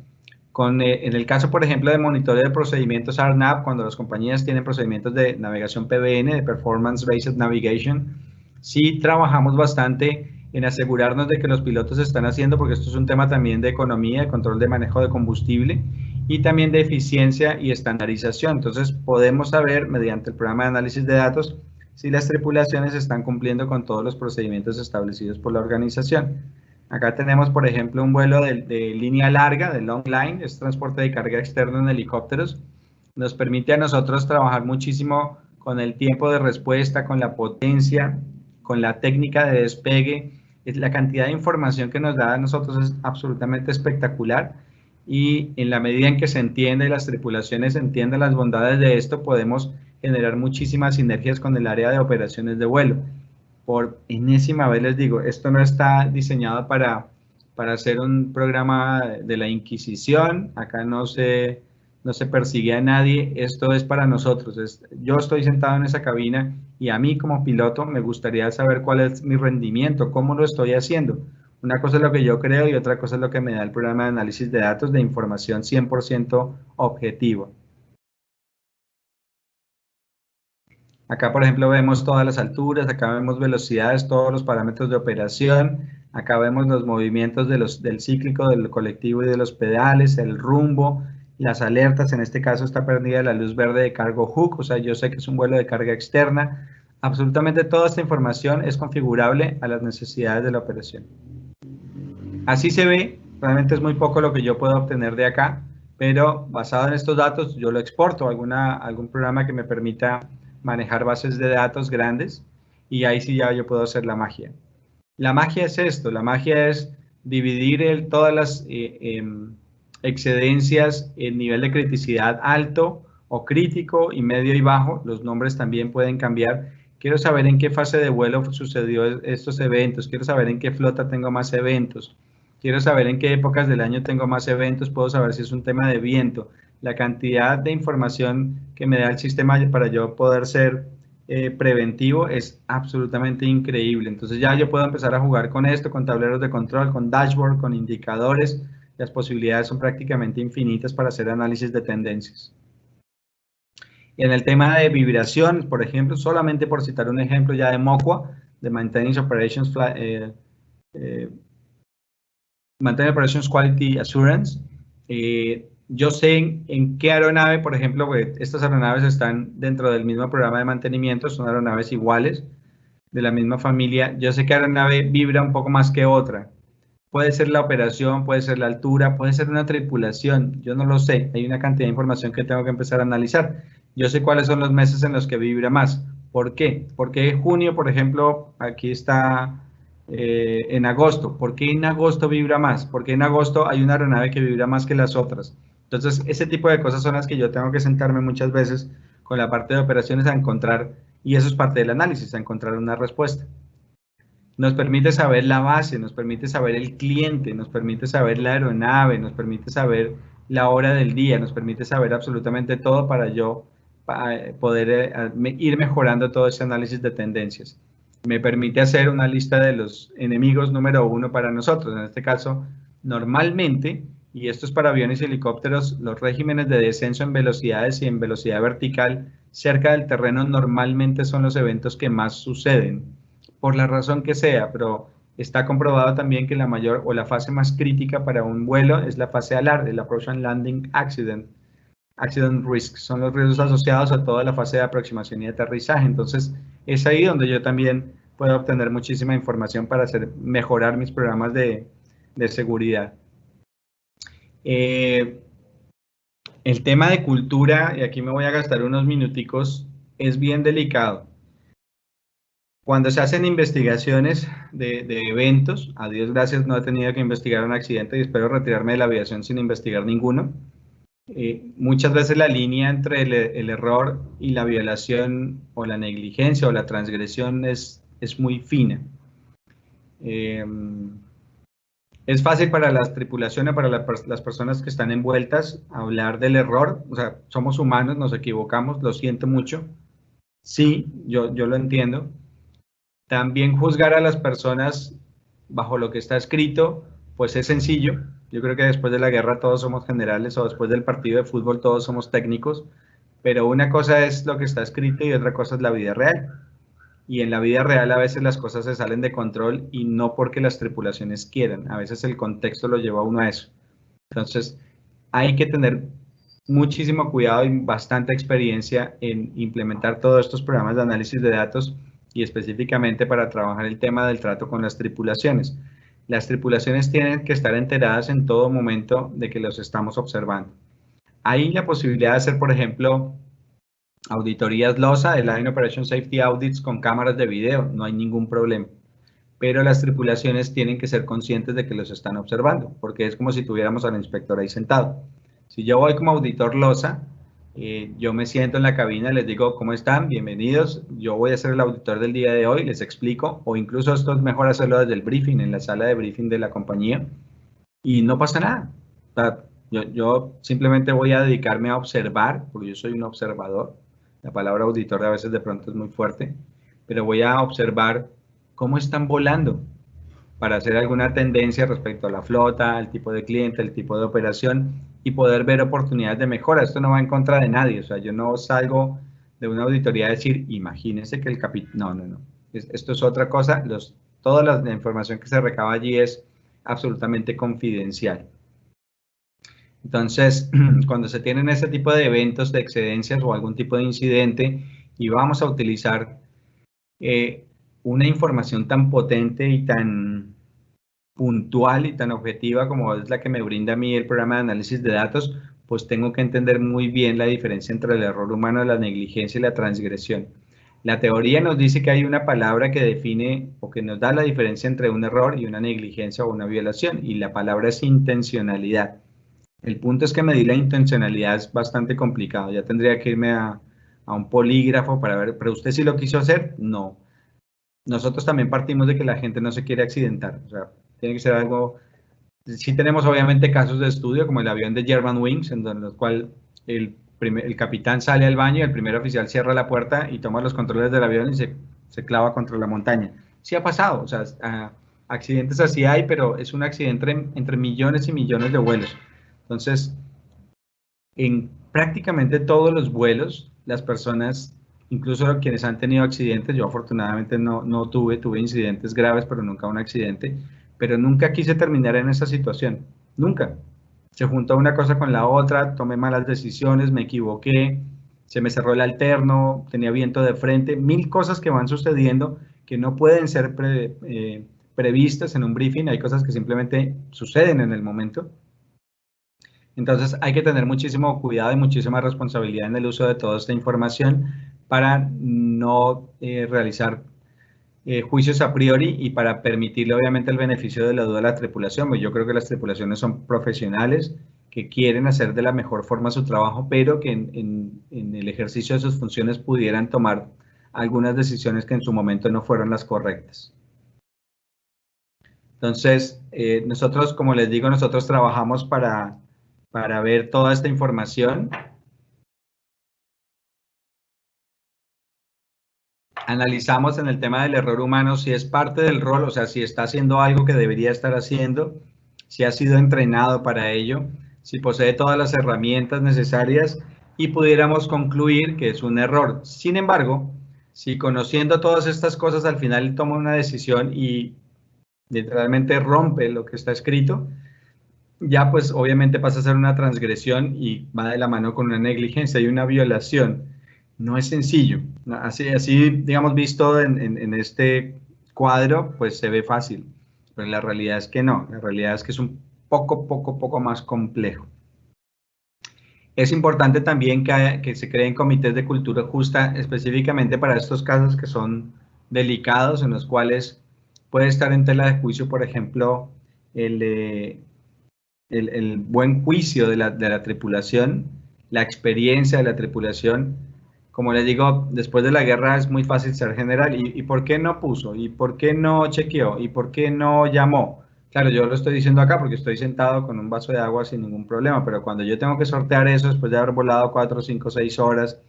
En el caso, por ejemplo, de monitoreo de procedimientos RNAV, cuando las compañías tienen procedimientos de navegación PBN, de Performance Based Navigation, sí trabajamos bastante en asegurarnos de que los pilotos están haciendo, porque esto es un tema también de economía, de control de manejo de combustible y también de eficiencia y estandarización. Entonces, podemos saber mediante el programa de análisis de datos si las tripulaciones están cumpliendo con todos los procedimientos establecidos por la organización. Acá tenemos, por ejemplo, un vuelo de línea larga, de long line, es transporte de carga externo en helicópteros. Nos permite a nosotros trabajar muchísimo con el tiempo de respuesta, con la potencia, con la técnica de despegue. La cantidad de información que nos da a nosotros es absolutamente espectacular, y en la medida en que se entiende y las tripulaciones entienden las bondades de esto, podemos generar muchísimas sinergias con el área de operaciones de vuelo. Por enésima vez les digo, esto no está diseñado para hacer un programa de la Inquisición. Acá no se persigue a nadie, esto es para nosotros. Yo estoy sentado en esa cabina y a mí como piloto me gustaría saber cuál es mi rendimiento, cómo lo estoy haciendo. Una cosa es lo que yo creo y otra cosa es lo que me da el programa de análisis de datos de información 100% objetiva. Acá, por ejemplo, vemos todas las alturas, acá vemos velocidades, todos los parámetros de operación, acá vemos los movimientos del cíclico, del colectivo y de los pedales, el rumbo, las alertas. En este caso está prendida la luz verde de cargo hook, o sea, yo sé que es un vuelo de carga externa. Absolutamente toda esta información es configurable a las necesidades de la operación. Así se ve, realmente es muy poco lo que yo puedo obtener de acá, pero basado en estos datos yo lo exporto a algún programa que me permita manejar bases de datos grandes, y ahí sí ya yo puedo hacer la magia. La magia es esto, la magia es dividir todas las excedencias en nivel de criticidad alto o crítico y medio y bajo. Los nombres también pueden cambiar. Quiero saber en qué fase de vuelo sucedió estos eventos, quiero saber en qué flota tengo más eventos, quiero saber en qué épocas del año tengo más eventos, puedo saber si es un tema de viento. La cantidad de información que me da el sistema para yo poder ser preventivo es absolutamente increíble. Entonces ya yo puedo empezar a jugar con esto, con tableros de control, con dashboard, con indicadores. Las posibilidades son prácticamente infinitas para hacer análisis de tendencias. Y en el tema de vibración, por ejemplo, solamente por citar un ejemplo ya de MOQA, de Maintenance Operations Quality Assurance, yo sé en qué aeronave, por ejemplo, estas aeronaves están dentro del mismo programa de mantenimiento, son aeronaves iguales, de la misma familia. Yo sé que aeronave vibra un poco más que otra. Puede ser la operación, puede ser la altura, puede ser una tripulación, yo no lo sé. Hay una cantidad de información que tengo que empezar a analizar. Yo sé cuáles son los meses en los que vibra más. ¿Por qué? Porque junio, por ejemplo, aquí está en agosto. ¿Por qué en agosto vibra más? Porque en agosto hay una aeronave que vibra más que las otras. Entonces, ese tipo de cosas son las que yo tengo que sentarme muchas veces con la parte de operaciones a encontrar, y eso es parte del análisis, a encontrar una respuesta. Nos permite saber la base, nos permite saber el cliente, nos permite saber la aeronave, nos permite saber la hora del día, nos permite saber absolutamente todo para yo poder ir mejorando todo ese análisis de tendencias. Me permite hacer una lista de los enemigos número 1 para nosotros. En este caso, normalmente, y esto es para aviones y helicópteros, los regímenes de descenso en velocidades y en velocidad vertical cerca del terreno normalmente son los eventos que más suceden, por la razón que sea, pero está comprobado también que la mayor o la fase más crítica para un vuelo es la fase ALAR, el Approach and Landing Accident Risk, son los riesgos asociados a toda la fase de aproximación y aterrizaje. Entonces, es ahí donde yo también puedo obtener muchísima información para mejorar mis programas de seguridad. El tema de cultura, y aquí me voy a gastar unos minuticos, es bien delicado. Cuando se hacen investigaciones de eventos, a Dios gracias no he tenido que investigar un accidente y espero retirarme de la aviación sin investigar ninguno. Muchas veces la línea entre el error y la violación o la negligencia o la transgresión es muy fina. Es fácil para las tripulaciones, para las personas que están envueltas, hablar del error. O sea, somos humanos, nos equivocamos, lo siento mucho. Sí, yo lo entiendo. También juzgar a las personas bajo lo que está escrito, pues es sencillo. Yo creo que después de la guerra todos somos generales o después del partido de fútbol todos somos técnicos, pero una cosa es lo que está escrito y otra cosa es la vida real. Y en la vida real a veces las cosas se salen de control y no porque las tripulaciones quieran, a veces el contexto lo lleva a uno a eso. Entonces hay que tener muchísimo cuidado y bastante experiencia en implementar todos estos programas de análisis de datos y específicamente para trabajar el tema del trato con las tripulaciones. Las tripulaciones tienen que estar enteradas en todo momento de que los estamos observando. Hay la posibilidad de hacer, por ejemplo, auditorías LOSA, el Line Operation Safety Audits con cámaras de video, no hay ningún problema. Pero las tripulaciones tienen que ser conscientes de que los están observando, porque es como si tuviéramos al inspector ahí sentado. Si yo voy como auditor LOSA, yo me siento en la cabina, les digo, ¿cómo están? Bienvenidos. Yo voy a ser el auditor del día de hoy, les explico, o incluso esto es mejor hacerlo desde el briefing, en la sala de briefing de la compañía, y no pasa nada. O sea, yo simplemente voy a dedicarme a observar, porque yo soy un observador. La palabra auditor a veces de pronto es muy fuerte, pero voy a observar cómo están volando para hacer alguna tendencia respecto a la flota, al tipo de cliente, el tipo de operación y poder ver oportunidades de mejora. Esto no va en contra de nadie, o sea, yo no salgo de una auditoría a decir, imagínense que el capitán, no. Esto es otra cosa, toda la información que se recaba allí es absolutamente confidencial. Entonces, cuando se tienen ese tipo de eventos de excedencias o algún tipo de incidente y vamos a utilizar una información tan potente y tan puntual y tan objetiva como es la que me brinda a mí el programa de análisis de datos, pues tengo que entender muy bien la diferencia entre el error humano, la negligencia y la transgresión. La teoría nos dice que hay una palabra que define o que nos da la diferencia entre un error y una negligencia o una violación, y la palabra es intencionalidad. El punto es que medir la intencionalidad es bastante complicado. Ya tendría que irme a un polígrafo para ver, ¿pero usted sí lo quiso hacer? No. Nosotros también partimos de que la gente no se quiere accidentar. O sea, tiene que ser algo... Sí tenemos obviamente casos de estudio, como el avión de Germanwings, en los cual el capitán sale al baño y el primer oficial cierra la puerta y toma los controles del avión y se clava contra la montaña. Sí ha pasado, o sea, accidentes así hay, pero es un accidente entre millones y millones de vuelos. Entonces, en prácticamente todos los vuelos, las personas, incluso quienes han tenido accidentes, yo afortunadamente no tuve incidentes graves, pero nunca un accidente, pero nunca quise terminar en esa situación, nunca. Se juntó una cosa con la otra, tomé malas decisiones, me equivoqué, se me cerró el alterno, tenía viento de frente, mil cosas que van sucediendo que no pueden ser previstas en un briefing, hay cosas que simplemente suceden en el momento. Entonces hay que tener muchísimo cuidado y muchísima responsabilidad en el uso de toda esta información para no realizar juicios a priori y para permitirle obviamente el beneficio de la duda a la tripulación. Pues yo creo que las tripulaciones son profesionales que quieren hacer de la mejor forma su trabajo, pero que en el ejercicio de sus funciones pudieran tomar algunas decisiones que en su momento no fueron las correctas. Entonces, nosotros, como les digo, nosotros trabajamos para ver toda esta información. Analizamos en el tema del error humano si es parte del rol, o sea, si está haciendo algo que debería estar haciendo, si ha sido entrenado para ello, si posee todas las herramientas necesarias y pudiéramos concluir que es un error. Sin embargo, si conociendo todas estas cosas al final toma una decisión y literalmente rompe lo que está escrito, ya pues obviamente pasa a ser una transgresión y va de la mano con una negligencia y una violación. No es sencillo. Así digamos, visto en este cuadro, pues se ve fácil, pero la realidad es que no. La realidad es que es un poco más complejo. Es importante también que se creen comités de cultura justa específicamente para estos casos que son delicados, en los cuales puede estar en tela de juicio, por ejemplo, el buen juicio de la tripulación, la experiencia de la tripulación. Como les digo, después de la guerra es muy fácil ser general. ¿Y por qué no puso? ¿Y por qué no chequeó? ¿Y por qué no llamó? Claro, yo lo estoy diciendo acá porque estoy sentado con un vaso de agua sin ningún problema, pero cuando yo tengo que sortear eso después de haber volado 4, 5, 6 horas,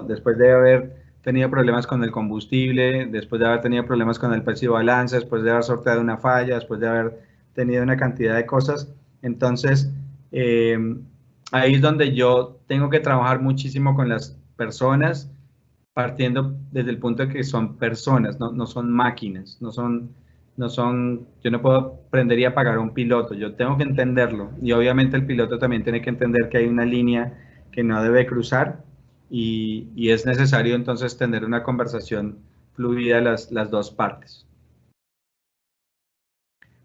después de haber tenido problemas con el combustible, después de haber tenido problemas con el peso y balance, después de haber sorteado una falla, después de haber tenido una cantidad de cosas, entonces ahí es donde yo tengo que trabajar muchísimo con las personas, partiendo desde el punto de que son personas, no son máquinas, yo no puedo aprender y apagar a un piloto, yo tengo que entenderlo y obviamente el piloto también tiene que entender que hay una línea que no debe cruzar y es necesario entonces tener una conversación fluida las dos partes.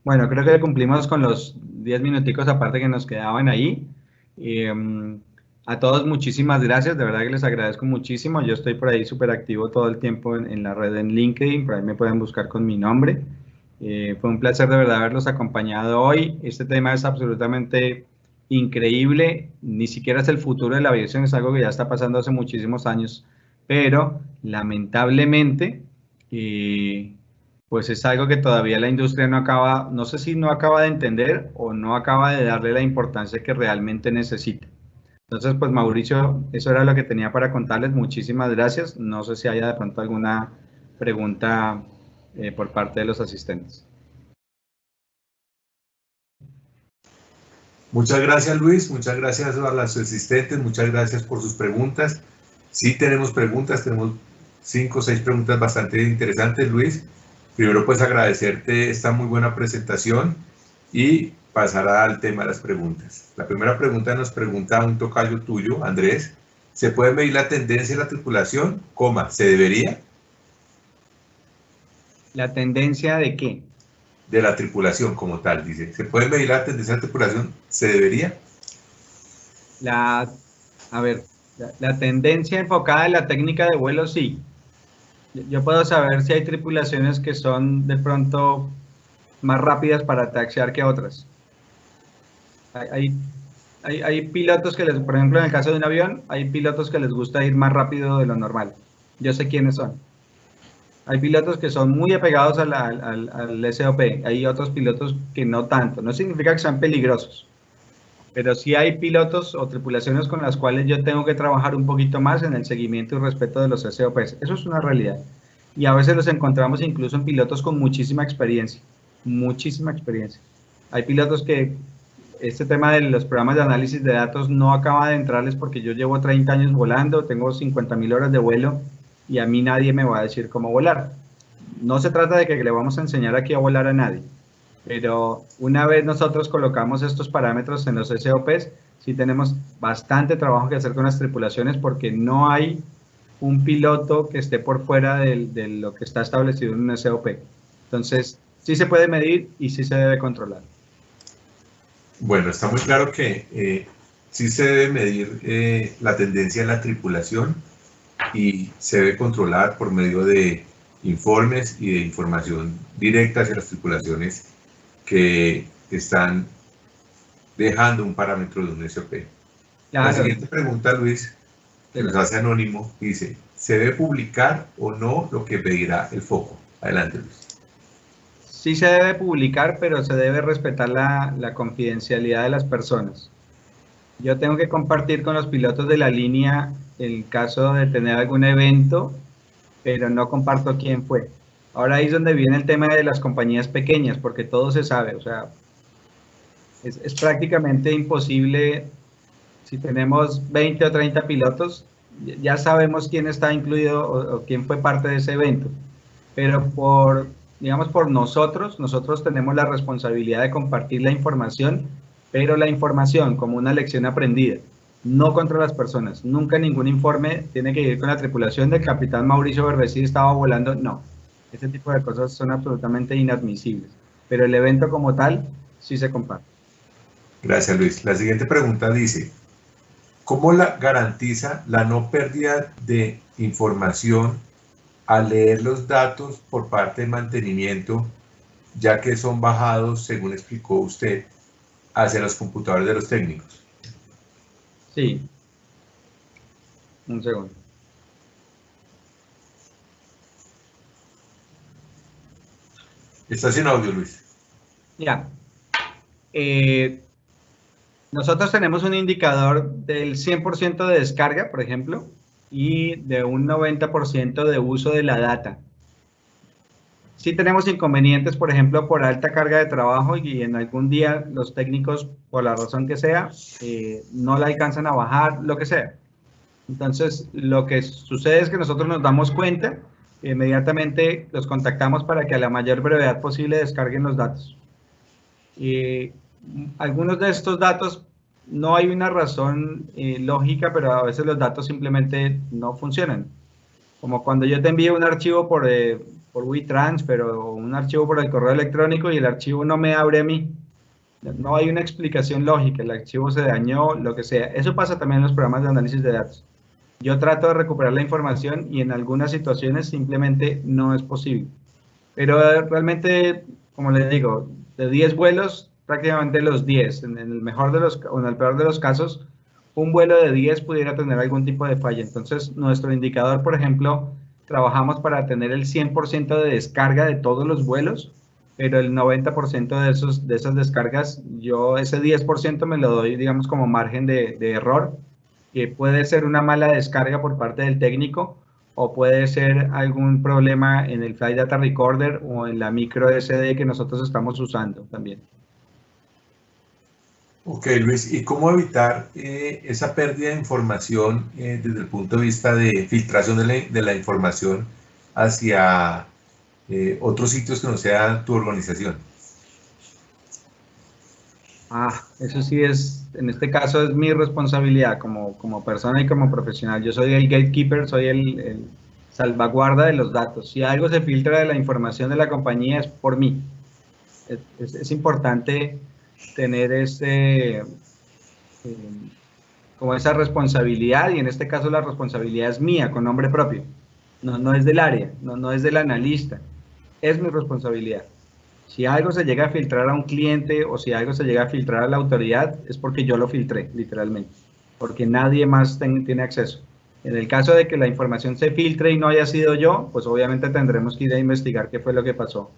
Bueno, creo que cumplimos con los 10 minuticos aparte que nos quedaban ahí. A todos muchísimas gracias, de verdad que les agradezco muchísimo. Yo estoy por ahí súper activo todo el tiempo en la red en LinkedIn, por ahí me pueden buscar con mi nombre. Fue un placer de verdad haberlos acompañado hoy. Este tema es absolutamente increíble, ni siquiera es el futuro de la aviación, es algo que ya está pasando hace muchísimos años, pero lamentablemente pues es algo que todavía la industria no acaba, no sé si no acaba de entender o no acaba de darle la importancia que realmente necesita. Entonces, pues Mauricio, eso era lo que tenía para contarles. Muchísimas gracias. No sé si haya de pronto alguna pregunta por parte de los asistentes. Muchas gracias, Luis. Muchas gracias a los asistentes. Muchas gracias por sus preguntas. Sí tenemos preguntas, tenemos 5 o 6 preguntas bastante interesantes, Luis. Primero, pues agradecerte esta muy buena presentación y pasar al tema de las preguntas. La primera pregunta nos pregunta un tocayo tuyo, Andrés. ¿Se puede medir la tendencia de la tripulación? ¿Se debería? ¿La tendencia de qué? De la tripulación como tal, dice. ¿Se puede medir la tendencia de la tripulación? ¿Se debería? La tendencia enfocada en la técnica de vuelo, sí. Yo puedo saber si hay tripulaciones que son de pronto más rápidas para taxiar que otras. Hay pilotos que por ejemplo, en el caso de un avión, hay pilotos que les gusta ir más rápido de lo normal. Yo sé quiénes son. Hay pilotos que son muy apegados al SOP. Hay otros pilotos que no tanto. No significa que sean peligrosos. Pero sí hay pilotos o tripulaciones con las cuales yo tengo que trabajar un poquito más en el seguimiento y respeto de los SOPs. Eso es una realidad. Y a veces los encontramos incluso en pilotos con muchísima experiencia. Muchísima experiencia. Hay pilotos que este tema de los programas de análisis de datos no acaba de entrarles porque yo llevo 30 años volando, tengo 50.000 horas de vuelo y a mí nadie me va a decir cómo volar. No se trata de que le vamos a enseñar aquí a volar a nadie. Pero una vez nosotros colocamos estos parámetros en los SOPs, sí tenemos bastante trabajo que hacer con las tripulaciones porque no hay un piloto que esté por fuera de lo que está establecido en un SOP. Entonces, sí se puede medir y sí se debe controlar. Bueno, está muy claro que sí se debe medir la tendencia de la tripulación y se debe controlar por medio de informes y de información directa hacia las tripulaciones que están dejando un parámetro de un SOP. Claro. La siguiente pregunta, Luis, que nos hace Anónimo, dice, ¿se debe publicar o no lo que pedirá el foco? Adelante, Luis. Sí se debe publicar, pero se debe respetar la confidencialidad de las personas. Yo tengo que compartir con los pilotos de la línea el caso de tener algún evento, pero no comparto quién fue. Ahora ahí es donde viene el tema de las compañías pequeñas, porque todo se sabe. O sea, Es prácticamente imposible. Si tenemos 20 o 30 pilotos, ya sabemos quién está incluido o quién fue parte de ese evento. Pero digamos, por nosotros tenemos la responsabilidad de compartir la información, pero la información como una lección aprendida, no contra las personas. Nunca ningún informe tiene que ir con la tripulación del capitán Mauricio Berbesí estaba volando, no. Ese tipo de cosas son absolutamente inadmisibles. Pero el evento como tal, sí se comparte. Gracias, Luis. La siguiente pregunta dice, ¿cómo garantiza la no pérdida de información al leer los datos por parte de mantenimiento, ya que son bajados, según explicó usted, hacia los computadores de los técnicos? Sí. Un segundo. Está sin audio, Luis. Ya. Nosotros tenemos un indicador del 100% de descarga, por ejemplo, y de un 90% de uso de la data. Sí tenemos inconvenientes, por ejemplo, por alta carga de trabajo y en algún día los técnicos, por la razón que sea, no la alcanzan a bajar, lo que sea. Entonces, lo que sucede es que nosotros nos damos cuenta, inmediatamente los contactamos para que a la mayor brevedad posible descarguen los datos. Algunos de estos datos no hay una razón lógica, pero a veces los datos simplemente no funcionan. Como cuando yo te envío un archivo por WeTransfer o un archivo por el correo electrónico y el archivo no me abre a mí. No hay una explicación lógica, el archivo se dañó, lo que sea. Eso pasa también en los programas de análisis de datos. Yo trato de recuperar la información y en algunas situaciones simplemente no es posible. Pero realmente, como les digo, de 10 vuelos, prácticamente los 10, en el mejor de los, o en el peor de los casos, un vuelo de 10 pudiera tener algún tipo de falla. Entonces, nuestro indicador, por ejemplo, trabajamos para tener el 100% de descarga de todos los vuelos, pero el 90% de esas descargas, yo ese 10% me lo doy, digamos, como margen de error, que puede ser una mala descarga por parte del técnico, o puede ser algún problema en el Flight Data Recorder o en la micro SD que nosotros estamos usando también. Ok, Luis, ¿y cómo evitar esa pérdida de información desde el punto de vista de filtración de la información hacia otros sitios que no sean tu organización? Eso sí es, en este caso es mi responsabilidad como persona y como profesional. Yo soy el gatekeeper, soy el salvaguarda de los datos. Si algo se filtra de la información de la compañía es por mí. Es importante tener como esa responsabilidad, y en este caso la responsabilidad es mía, con nombre propio. No es del área, no es del analista. Es mi responsabilidad. Si algo se llega a filtrar a un cliente o si algo se llega a filtrar a la autoridad, es porque yo lo filtré, literalmente, porque nadie más tiene acceso. En el caso de que la información se filtre y no haya sido yo, pues obviamente tendremos que ir a investigar qué fue lo que pasó.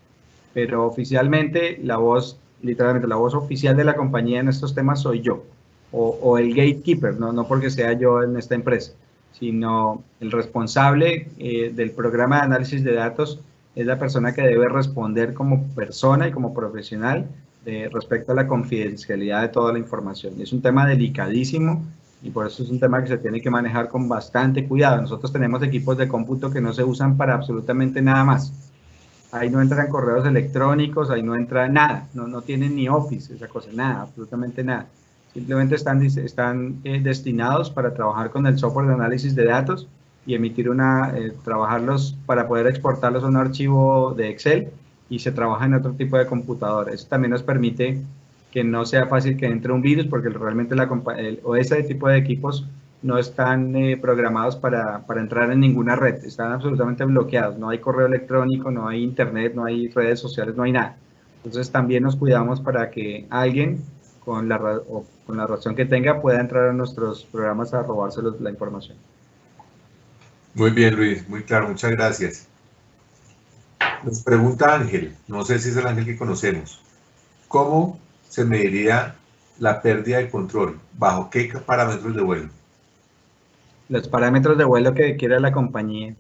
Pero oficialmente la voz, literalmente la voz oficial de la compañía en estos temas soy yo, o el gatekeeper, no porque sea yo en esta empresa, sino el responsable del programa de análisis de datos es la persona que debe responder como persona y como profesional respecto a la confidencialidad de toda la información. Y es un tema delicadísimo y por eso es un tema que se tiene que manejar con bastante cuidado. Nosotros tenemos equipos de cómputo que no se usan para absolutamente nada más. Ahí no entran correos electrónicos, ahí no entra nada, no tienen ni Office, esa cosa, nada, absolutamente nada. Simplemente están destinados para trabajar con el software de análisis de datos y emitir trabajarlos para poder exportarlos a un archivo de Excel, y se trabaja en otro tipo de computadora. Eso también nos permite que no sea fácil que entre un virus, porque realmente ese tipo de equipos no están programados para entrar en ninguna red, están absolutamente bloqueados, no hay correo electrónico, no hay internet, no hay redes sociales, no hay nada. Entonces también nos cuidamos para que alguien con la razón que tenga pueda entrar a nuestros programas a robarse la información. Muy bien, Luis, muy claro, muchas gracias. Nos pregunta Ángel, no sé si es el Ángel que conocemos, ¿cómo se mediría la pérdida de control? ¿Bajo qué parámetros de vuelo? Los parámetros de vuelo que quiera la compañía.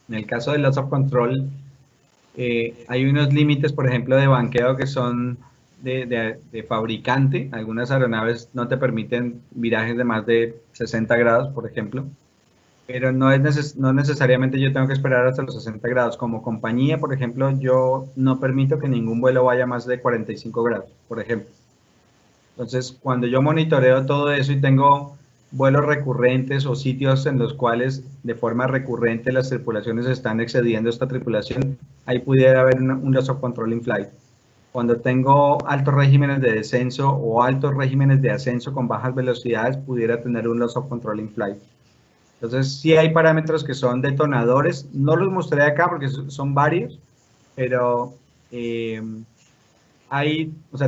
En el caso del loss of control, hay unos límites, por ejemplo, de banqueo que son de fabricante. Algunas aeronaves no te permiten virajes de más de 60 grados, por ejemplo, pero no necesariamente yo tengo que esperar hasta los 60 grados. Como compañía, por ejemplo, yo no permito que ningún vuelo vaya más de 45 grados, por ejemplo. Entonces, cuando yo monitoreo todo eso y tengo vuelos recurrentes o sitios en los cuales de forma recurrente las tripulaciones están excediendo esta tripulación, ahí pudiera haber un loss of control in flight. Cuando tengo altos regímenes de descenso o altos regímenes de ascenso con bajas velocidades, pudiera tener un loss of control in flight. Entonces, sí hay parámetros que son detonadores. No los mostré acá porque son varios, pero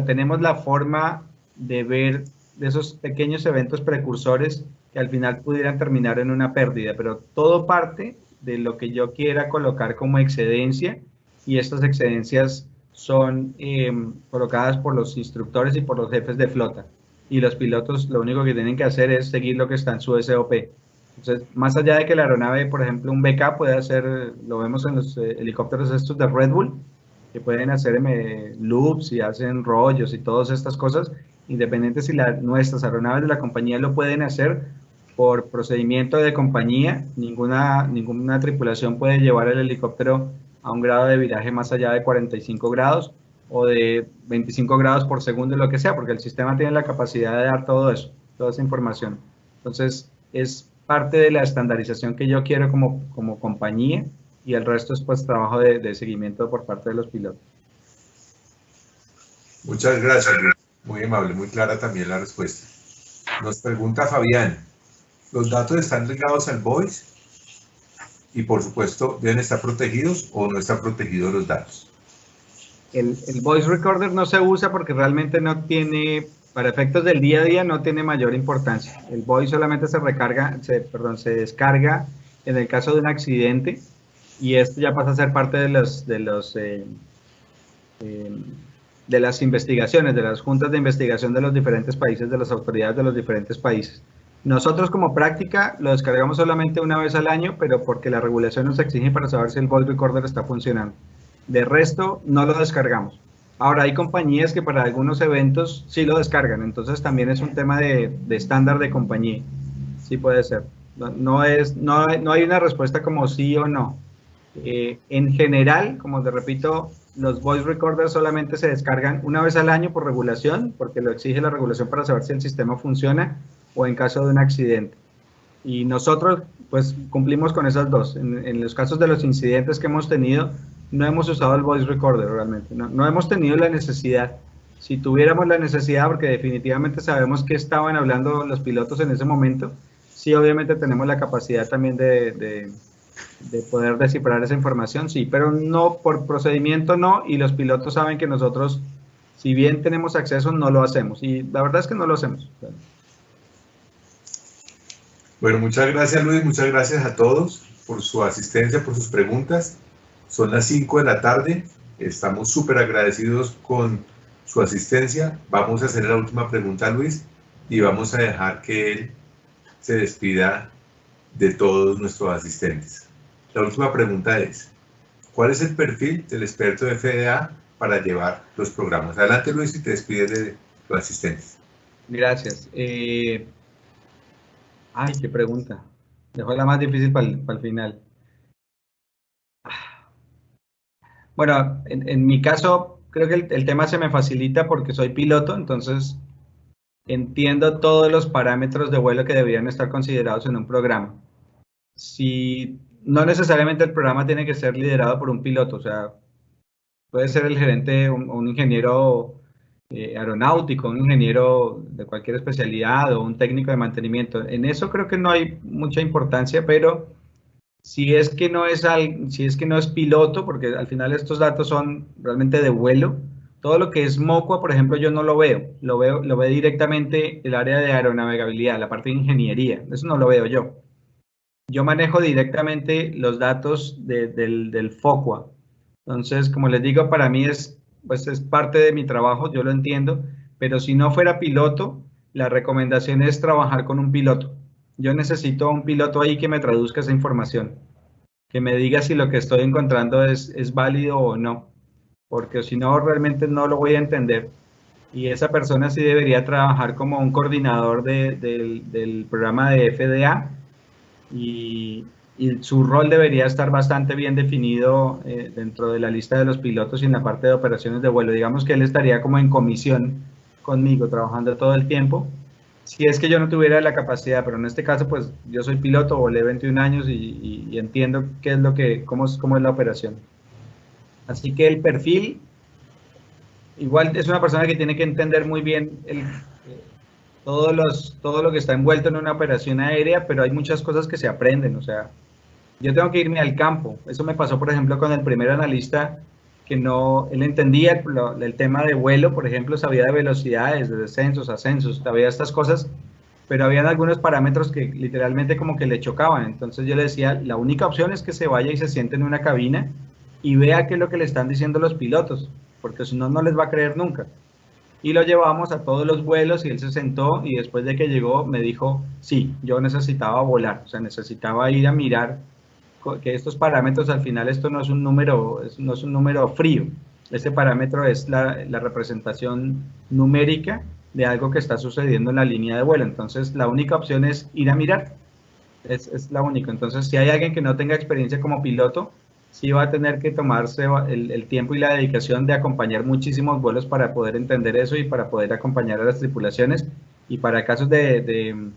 tenemos la forma de ver de esos pequeños eventos precursores que al final pudieran terminar en una pérdida, pero todo parte de lo que yo quiera colocar como excedencia, y estas excedencias son colocadas por los instructores y por los jefes de flota, y los pilotos lo único que tienen que hacer es seguir lo que está en su SOP. Entonces, más allá de que la aeronave, por ejemplo, un BK puede hacer, lo vemos en los helicópteros estos de Red Bull, que pueden hacer loops y hacen rollos y todas estas cosas, independiente si nuestras aeronaves de la compañía lo pueden hacer por procedimiento de compañía, ninguna tripulación puede llevar el helicóptero a un grado de viraje más allá de 45 grados o de 25 grados por segundo, lo que sea, porque el sistema tiene la capacidad de dar todo eso, toda esa información. Entonces, es parte de la estandarización que yo quiero como compañía, y el resto es pues trabajo de seguimiento por parte de los pilotos. Muchas gracias, Luis. Muy amable, muy clara también la respuesta. Nos pregunta Fabián, ¿los datos están ligados al voice? Y por supuesto, ¿deben estar protegidos o no están protegidos los datos? El voice recorder no se usa porque realmente no tiene, para efectos del día a día, no tiene mayor importancia. El voice solamente se descarga en el caso de un accidente, y esto ya pasa a ser parte de las investigaciones, de las juntas de investigación de los diferentes países, de las autoridades de los diferentes países. Nosotros como práctica lo descargamos solamente una vez al año, pero porque la regulación nos exige para saber si el voice recorder está funcionando. De resto, no lo descargamos. Ahora, hay compañías que para algunos eventos sí lo descargan, entonces también es un tema de estándar de compañía. Sí puede ser. No hay una respuesta como sí o no. En general, como te repito, los voice recorders solamente se descargan una vez al año por regulación, porque lo exige la regulación para saber si el sistema funciona o en caso de un accidente. Y nosotros, pues, cumplimos con esas dos. En los casos de los incidentes que hemos tenido, no hemos usado el voice recorder realmente. No hemos tenido la necesidad. Si tuviéramos la necesidad, porque definitivamente sabemos qué estaban hablando los pilotos en ese momento, sí, obviamente tenemos la capacidad también de poder descifrar esa información, sí, pero no por procedimiento, no, y los pilotos saben que nosotros, si bien tenemos acceso, no lo hacemos, y la verdad es que no lo hacemos. Bueno, muchas gracias, Luis, muchas gracias a todos por su asistencia, por sus preguntas. Son las 5 de la tarde, estamos súper agradecidos con su asistencia. Vamos a hacer la última pregunta a Luis y vamos a dejar que él se despida de todos nuestros asistentes. La última pregunta es, ¿cuál es el perfil del experto de FDA para llevar los programas? Adelante, Luis, y te despides de los asistentes. Gracias. Ay, qué pregunta. Dejó la más difícil para el final. Bueno, en mi caso, creo que el tema se me facilita porque soy piloto, entonces entiendo todos los parámetros de vuelo que deberían estar considerados en un programa. Si no necesariamente el programa tiene que ser liderado por un piloto, o sea, puede ser el gerente, un ingeniero aeronáutico, un ingeniero de cualquier especialidad o un técnico de mantenimiento. En eso creo que no hay mucha importancia, pero si es que no es piloto, porque al final estos datos son realmente de vuelo, todo lo que es MOCUA, por ejemplo, yo no lo veo, lo ve directamente el área de aeronavegabilidad, la parte de ingeniería, eso no lo veo yo. Yo manejo directamente los datos del FOCUA. Entonces, como les digo, para mí es parte de mi trabajo, yo lo entiendo, pero si no fuera piloto, la recomendación es trabajar con un piloto. Yo necesito un piloto ahí que me traduzca esa información, que me diga si lo que estoy encontrando es válido o no, porque si no, realmente no lo voy a entender. y esa persona sí debería trabajar como un coordinador del programa de FDA y su rol debería estar bastante bien definido dentro de la lista de los pilotos y en la parte de operaciones de vuelo. Digamos que él estaría como en comisión conmigo, trabajando todo el tiempo. Si es que yo no tuviera la capacidad, pero en este caso, pues yo soy piloto, volé 21 años y entiendo qué es lo que, cómo es la operación. Así que el perfil, igual es una persona que tiene que entender muy bien todo lo que está envuelto en una operación aérea, pero hay muchas cosas que se aprenden, o sea, yo tengo que irme al campo. Eso me pasó, por ejemplo, con el primer analista, que no, él entendía el tema de vuelo, por ejemplo, sabía de velocidades, de descensos, ascensos, sabía estas cosas, pero habían algunos parámetros que literalmente como que le chocaban. Entonces yo le decía, la única opción es que se vaya y se siente en una cabina y vea qué es lo que le están diciendo los pilotos, porque si no, no les va a creer nunca. Y lo llevamos a todos los vuelos y él se sentó y después de que llegó me dijo, sí, yo necesitaba volar, o sea, necesitaba ir a mirar que estos parámetros, al final esto no es un número, no es un número frío. Este parámetro es la representación numérica de algo que está sucediendo en la línea de vuelo. Entonces, la única opción es ir a mirar. Es la única. Entonces, si hay alguien que no tenga experiencia como piloto, sí va a tener que tomarse el tiempo y la dedicación de acompañar muchísimos vuelos para poder entender eso y para poder acompañar a las tripulaciones. Y para casos de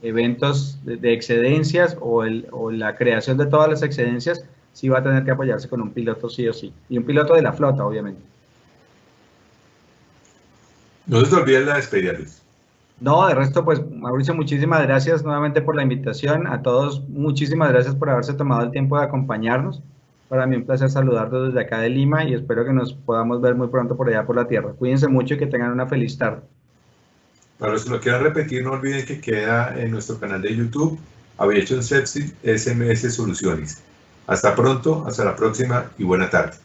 eventos de excedencias o la creación de todas las excedencias, sí va a tener que apoyarse con un piloto sí o sí. Y un piloto de la flota, obviamente. No se te olvide la despedida, Luis. No, de resto, pues, Mauricio, muchísimas gracias nuevamente por la invitación. A todos, muchísimas gracias por haberse tomado el tiempo de acompañarnos. Para mí un placer saludarlos desde acá de Lima y espero que nos podamos ver muy pronto por allá por la tierra. Cuídense mucho y que tengan una feliz tarde. Para los que lo quieran repetir, no olviden que queda en nuestro canal de YouTube, Aviation Sepsis SMS Soluciones. Hasta pronto, hasta la próxima y buena tarde.